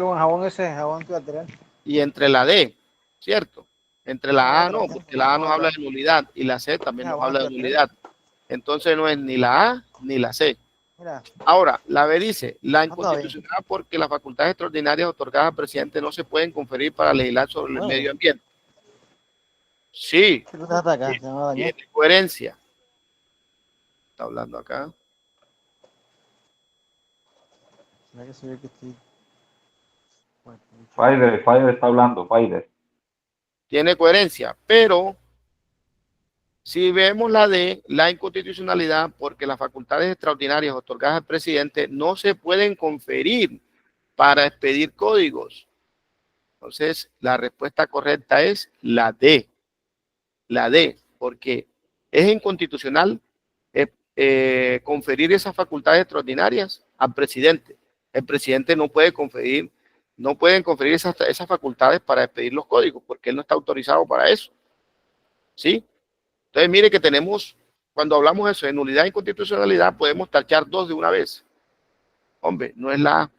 Speaker 10: con jabón ese, jabón antibacterial.
Speaker 1: y entre la D, ¿cierto? Entre la A no, porque la A nos habla de nulidad y la C también nos habla de nulidad. Entonces no es ni la A ni la C. Ahora, la B dice, la inconstitucionalidad porque las facultades extraordinarias otorgadas al presidente no se pueden conferir para legislar sobre el medio ambiente. Sí, tiene coherencia. Está hablando acá.
Speaker 4: Faider está hablando, Faider.
Speaker 1: Tiene coherencia, pero si vemos la de la inconstitucionalidad, porque las facultades extraordinarias otorgadas al presidente no se pueden conferir para expedir códigos. Entonces, la respuesta correcta es la D. La D, porque es inconstitucional conferir esas facultades extraordinarias al presidente. El presidente no puede conferir, no pueden conferir esas facultades para expedir los códigos, porque él no está autorizado para eso. ¿Sí? Entonces, mire que tenemos, cuando hablamos de eso, de nulidad e inconstitucionalidad, podemos tachar dos de una vez. Hombre, no es la,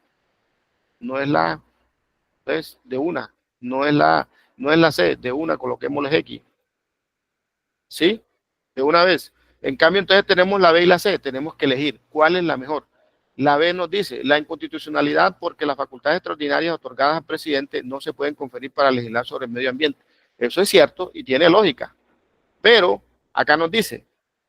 Speaker 1: entonces, de una, no es la C, de una, coloquémosle X. ¿Sí? De una vez. En cambio, entonces tenemos la B y la C, tenemos que elegir cuál es la mejor. La B nos dice, la inconstitucionalidad porque las facultades extraordinarias otorgadas al presidente no se pueden conferir para legislar sobre el medio ambiente. Eso es cierto y tiene lógica. Pero acá nos dice,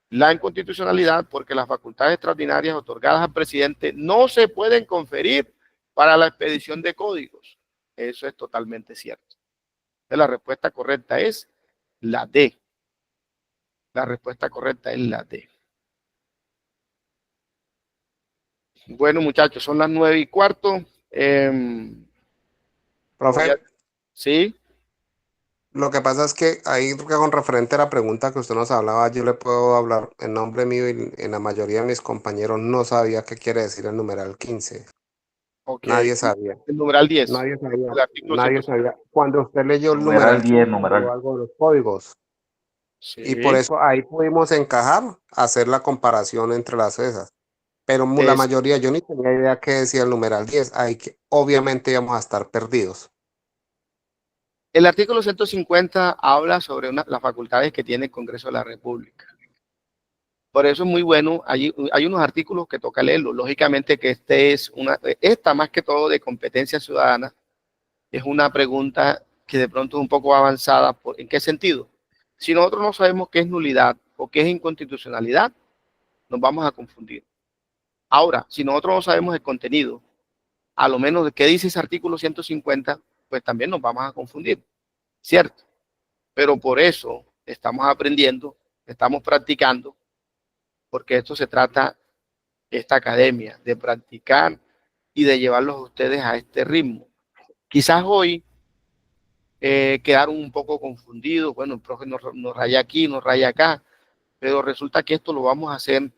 Speaker 1: la inconstitucionalidad porque las facultades extraordinarias otorgadas al presidente no se pueden conferir para la expedición de códigos. Eso es totalmente cierto. Entonces, la respuesta correcta es la D. La respuesta correcta es la D. Bueno, muchachos, son las 9:15.
Speaker 8: Profe.
Speaker 1: Sí.
Speaker 8: Lo que pasa es que ahí con referente a la pregunta que usted nos hablaba, yo le puedo hablar en nombre mío y en la mayoría de mis compañeros no sabía qué quiere decir el numeral 15.
Speaker 1: Okay.
Speaker 8: Nadie sabía.
Speaker 1: El numeral 10.
Speaker 8: Nadie sabía. Nadie sabía. Cuando usted leyó el numeral 10, algo de los códigos. Sí. Y por eso ahí pudimos encajar, hacer la comparación entre las esas. Pero la mayoría, yo ni tenía idea qué decía el numeral 10. Ahí que obviamente íbamos a estar perdidos.
Speaker 1: El artículo 150 habla sobre las facultades que tiene el Congreso de la República. Por eso es muy bueno, hay unos artículos que toca leerlo. Lógicamente que esta más que todo de competencia ciudadana, es una pregunta que de pronto es un poco avanzada. ¿En qué sentido? Si nosotros no sabemos qué es nulidad o qué es inconstitucionalidad, nos vamos a confundir. Ahora, si nosotros no sabemos el contenido, a lo menos de qué dice ese artículo 150, pues también nos vamos a confundir, ¿cierto? Pero por eso estamos aprendiendo, estamos practicando, porque esto se trata, esta academia, de practicar y de llevarlos a ustedes a este ritmo. Quizás hoy quedaron un poco confundidos, bueno, el profe nos raya aquí, nos raya acá, pero resulta que esto lo vamos a hacer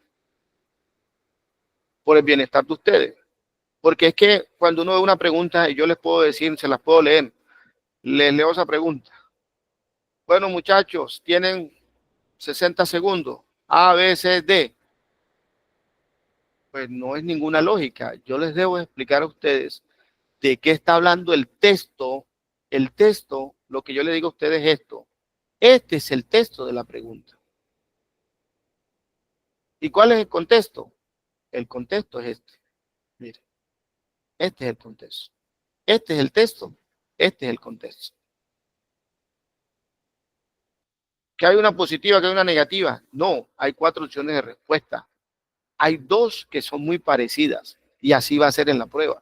Speaker 1: por el bienestar de ustedes. Porque es que cuando uno ve una pregunta, y yo les puedo decir, se las puedo leer, les leo esa pregunta. Bueno, muchachos, tienen 60 segundos. A, B, C, D. Pues no es ninguna lógica. Yo les debo explicar a ustedes de qué está hablando el texto. El texto, lo que yo le digo a ustedes es esto. Este es el texto de la pregunta. ¿Y cuál es el contexto? El contexto es este. Mire, este es el contexto. Este es el texto. Este es el contexto. ¿Que hay una positiva, que hay una negativa? No, hay 4 opciones de respuesta. Hay 2 que son muy parecidas y así va a ser en la prueba.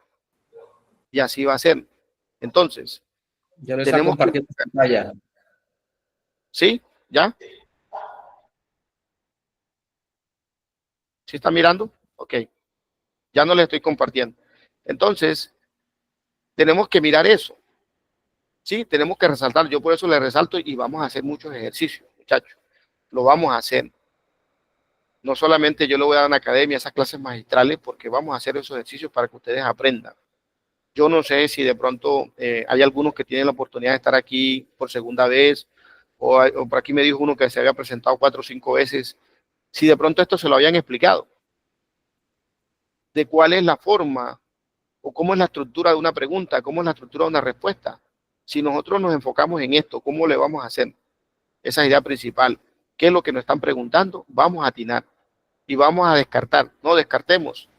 Speaker 1: Y así va a ser. Entonces,
Speaker 15: yo les tenemos compartido pantalla.
Speaker 1: ¿Sí? ¿Ya? ¿Sí está mirando? Ok. Ya no le estoy compartiendo. Entonces, tenemos que mirar eso. Sí, tenemos que resaltar. Yo por eso le resalto y vamos a hacer muchos ejercicios, muchachos. Lo vamos a hacer. No solamente yo le voy a dar en academia esas clases magistrales, porque vamos a hacer esos ejercicios para que ustedes aprendan. Yo no sé si de pronto hay algunos que tienen la oportunidad de estar aquí por segunda vez, o por aquí me dijo uno que se había presentado 4 o 5 veces, si de pronto esto se lo habían explicado, de cuál es la forma o cómo es la estructura de una pregunta, cómo es la estructura de una respuesta. Si nosotros nos enfocamos en esto, ¿cómo le vamos a hacer? Esa es la idea principal. ¿Qué es lo que nos están preguntando? Vamos a atinar y vamos a descartar. No descartemos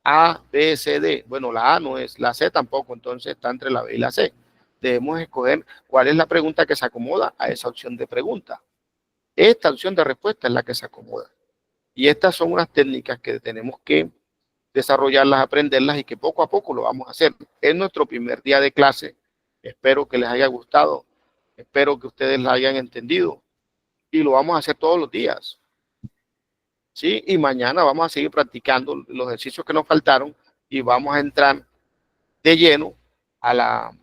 Speaker 1: A, B, C, D. Bueno, la A no es, la C tampoco, entonces está entre la B y la C. Debemos escoger cuál es la pregunta que se acomoda a esa opción de pregunta. Esta opción de respuesta es la que se acomoda. Y estas son unas técnicas que tenemos que desarrollarlas, aprenderlas y que poco a poco lo vamos a hacer. Es nuestro primer día de clase. Espero que les haya gustado. Espero que ustedes la hayan entendido. Y lo vamos a hacer todos los días. ¿Sí? Y mañana vamos a seguir practicando los ejercicios que nos faltaron y vamos a entrar de lleno a la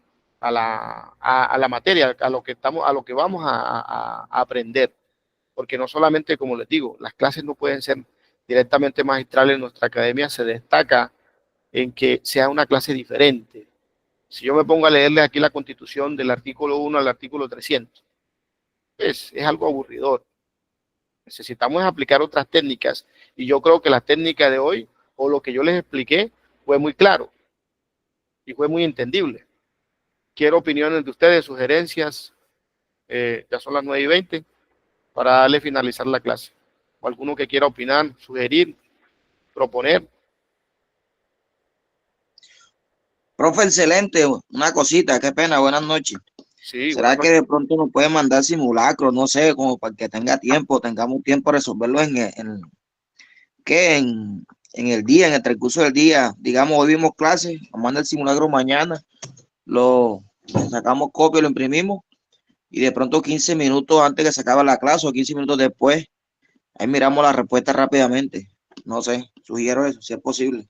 Speaker 1: materia, a lo que vamos a aprender. Porque no solamente, como les digo, las clases no pueden ser directamente magistrales. Nuestra academia se destaca en que sea una clase diferente. Si yo me pongo a leerle aquí la Constitución del artículo 1 al artículo 300, pues es algo aburridor. Necesitamos aplicar otras técnicas y yo creo que la técnica de hoy o lo que yo les expliqué fue muy claro y fue muy entendible. Quiero opiniones de ustedes, sugerencias. Ya son las 9:20 para darle finalizar la clase. O alguno que quiera opinar, sugerir, proponer.
Speaker 13: Profe, excelente. Una cosita, qué pena, buenas noches.
Speaker 1: Sí,
Speaker 13: ¿será que de pronto nos pueden mandar simulacros? No sé, como para que tengamos tiempo de resolverlo en el día, en el transcurso del día. Digamos, hoy vimos clases, nos manda el simulacro mañana, lo sacamos copia, lo imprimimos, y de pronto 15 minutos antes que se acabe la clase o 15 minutos después, ahí miramos la respuesta rápidamente. No sé, sugiero eso, si es posible.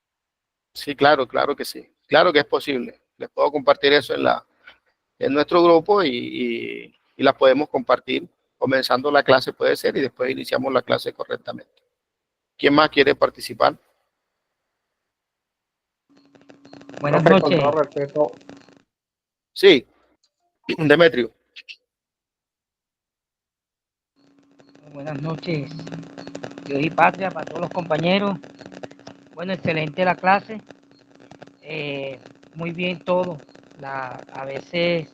Speaker 1: Sí, claro que sí. Claro que es posible. Les puedo compartir eso en nuestro grupo y las podemos compartir. Comenzando la clase puede ser y después iniciamos la clase correctamente. ¿Quién más quiere participar?
Speaker 2: Buenas noches.
Speaker 1: Sí, Demetrio.
Speaker 2: Buenas noches. Dios y patria para todos los compañeros. Bueno, excelente la clase. Muy bien todo. A veces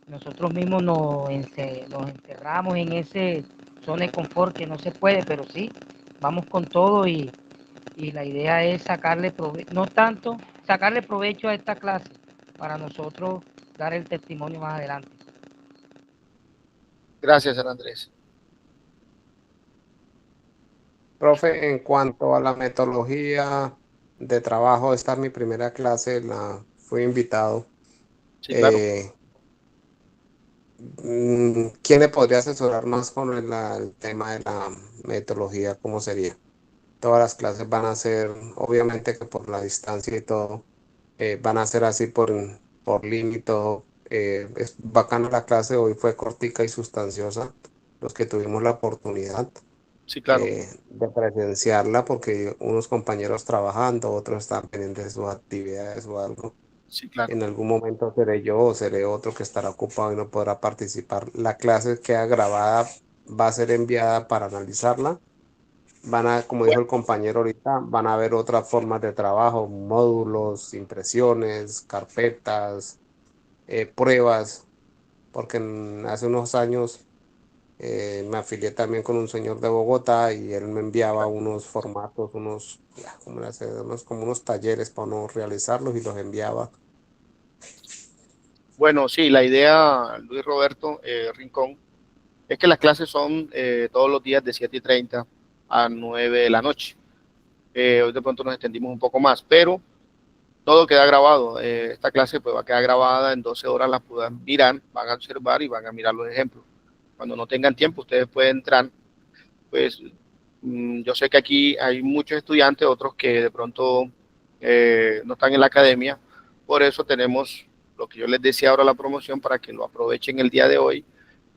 Speaker 2: nosotros mismos nos encerramos en ese zona de confort que no se puede, pero sí, vamos con todo y la idea es sacarle provecho, no tanto sacarle provecho a esta clase para nosotros dar el testimonio más adelante.
Speaker 1: Gracias, San Andrés.
Speaker 8: Profe, en cuanto a la metodología de trabajo, esta es mi primera clase, fui invitado.
Speaker 1: Sí, claro.
Speaker 8: ¿Quién le podría asesorar más con el tema de la metodología? ¿Cómo sería? Todas las clases van a ser, obviamente que por la distancia y todo, van a ser así por límite. Es bacana la clase, hoy fue cortica y sustanciosa, los que tuvimos la oportunidad.
Speaker 1: Sí, claro.
Speaker 8: de presenciarla porque unos compañeros trabajando, otros están pendientes de sus actividades o algo.
Speaker 1: Sí, claro.
Speaker 8: En algún momento seré yo o seré otro que estará ocupado y no podrá participar. La clase queda grabada, va a ser enviada para analizarla. Van a, como dijo el compañero ahorita, van a ver otras formas de trabajo, módulos, impresiones, carpetas, pruebas, porque hace unos años me afilié también con un señor de Bogotá y él me enviaba unos formatos, como unos talleres para uno realizarlos y los enviaba.
Speaker 1: Bueno, sí, la idea, Luis Roberto Rincón, es que las clases son todos los días de 7:30 a 9 de la noche. Hoy de pronto nos extendimos un poco más, pero todo queda grabado. Esta clase pues va a quedar grabada, en 12 horas la puedan mirar, van a observar y van a mirar los ejemplos. Cuando no tengan tiempo, ustedes pueden entrar. Pues yo sé que aquí hay muchos estudiantes, otros que de pronto no están en la academia, por eso tenemos lo que yo les decía ahora, la promoción, para que lo aprovechen el día de hoy,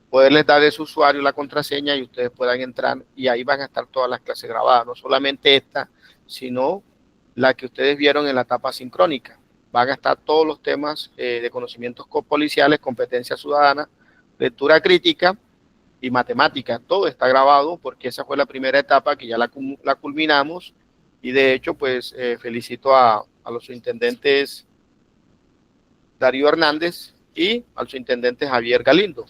Speaker 1: poderles dar ese usuario, la contraseña, y ustedes puedan entrar, y ahí van a estar todas las clases grabadas, no solamente esta, sino la que ustedes vieron en la etapa sincrónica. Van a estar todos los temas de conocimientos policiales, competencia ciudadana, lectura crítica y matemática. Todo está grabado porque esa fue la primera etapa que ya la culminamos, y de hecho pues felicito a los subintendentes Darío Hernández y al subintendente Javier Galindo,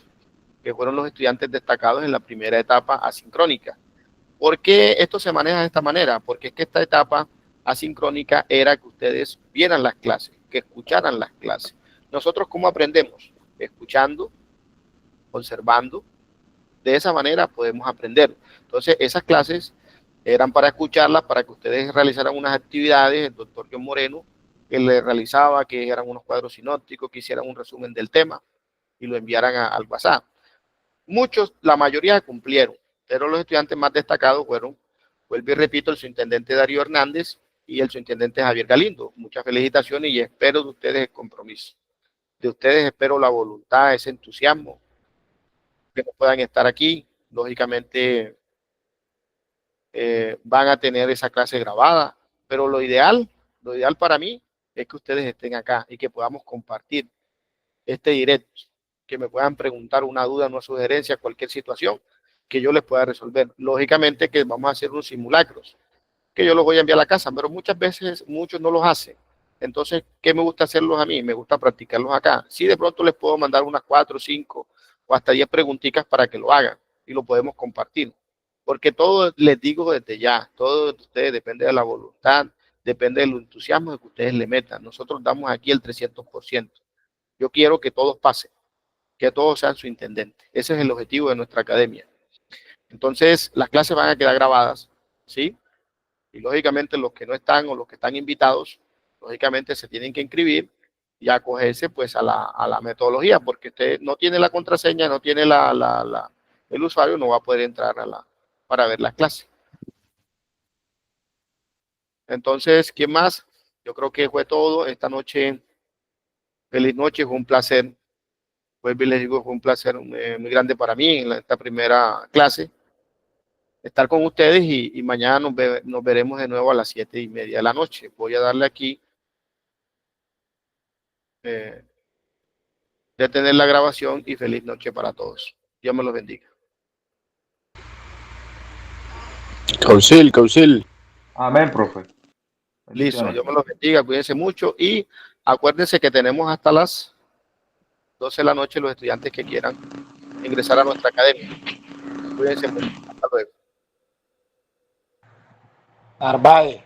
Speaker 1: que fueron los estudiantes destacados en la primera etapa asincrónica. ¿Por qué esto se maneja de esta manera? Porque es que esta etapa asincrónica era que ustedes vieran las clases, que escucharan las clases. Nosotros, ¿cómo aprendemos? Escuchando, observando. De esa manera podemos aprender. Entonces, esas clases eran para escucharlas, para que ustedes realizaran unas actividades. El doctor John Moreno, que le realizaba, que eran unos cuadros sinópticos, que hicieran un resumen del tema y lo enviaran al WhatsApp. Muchos, la mayoría cumplieron, pero los estudiantes más destacados fueron, vuelvo y repito, el subintendente Darío Hernández y el subintendente Javier Galindo. Muchas felicitaciones y espero de ustedes el compromiso. De ustedes espero la voluntad, ese entusiasmo, que no puedan estar aquí. Lógicamente van a tener esa clase grabada, pero lo ideal para mí es que ustedes estén acá y que podamos compartir este directo, que me puedan preguntar una duda, una sugerencia, cualquier situación que yo les pueda resolver. Lógicamente que vamos a hacer unos simulacros, que yo los voy a enviar a la casa, pero muchas veces muchos no los hacen. Entonces, ¿qué me gusta hacerlos a mí? Me gusta practicarlos acá. Sí, de pronto les puedo mandar unas 4, 5 o hasta 10 preguntitas para que lo hagan y lo podemos compartir. Porque todo, les digo desde ya, todo de ustedes depende de la voluntad, depende del entusiasmo que ustedes le metan. Nosotros damos aquí el 300%. Yo quiero que todos pasen, que todos sean su intendente. Ese es el objetivo de nuestra academia. Entonces, las clases van a quedar grabadas, ¿sí? Y lógicamente los que no están o los que están invitados, lógicamente se tienen que inscribir y acogerse pues a la metodología, porque usted no tiene la contraseña, no tiene el usuario, no va a poder entrar para ver las clases. Entonces, ¿quién más? Yo creo que fue todo esta noche. Feliz noche, fue un placer. Pues les digo, fue un placer muy grande para mí en esta primera clase estar con ustedes, y mañana nos veremos de nuevo a las 7:30 de la noche. Voy a darle aquí detener la grabación y feliz noche para todos. Dios me los bendiga.
Speaker 11: Causil.
Speaker 4: Amén, profe.
Speaker 1: Listo, Dios me los bendiga, cuídense mucho y acuérdense que tenemos hasta las 12 de la noche los estudiantes que quieran ingresar a nuestra academia. Cuídense mucho. Hasta luego.
Speaker 3: Arbae.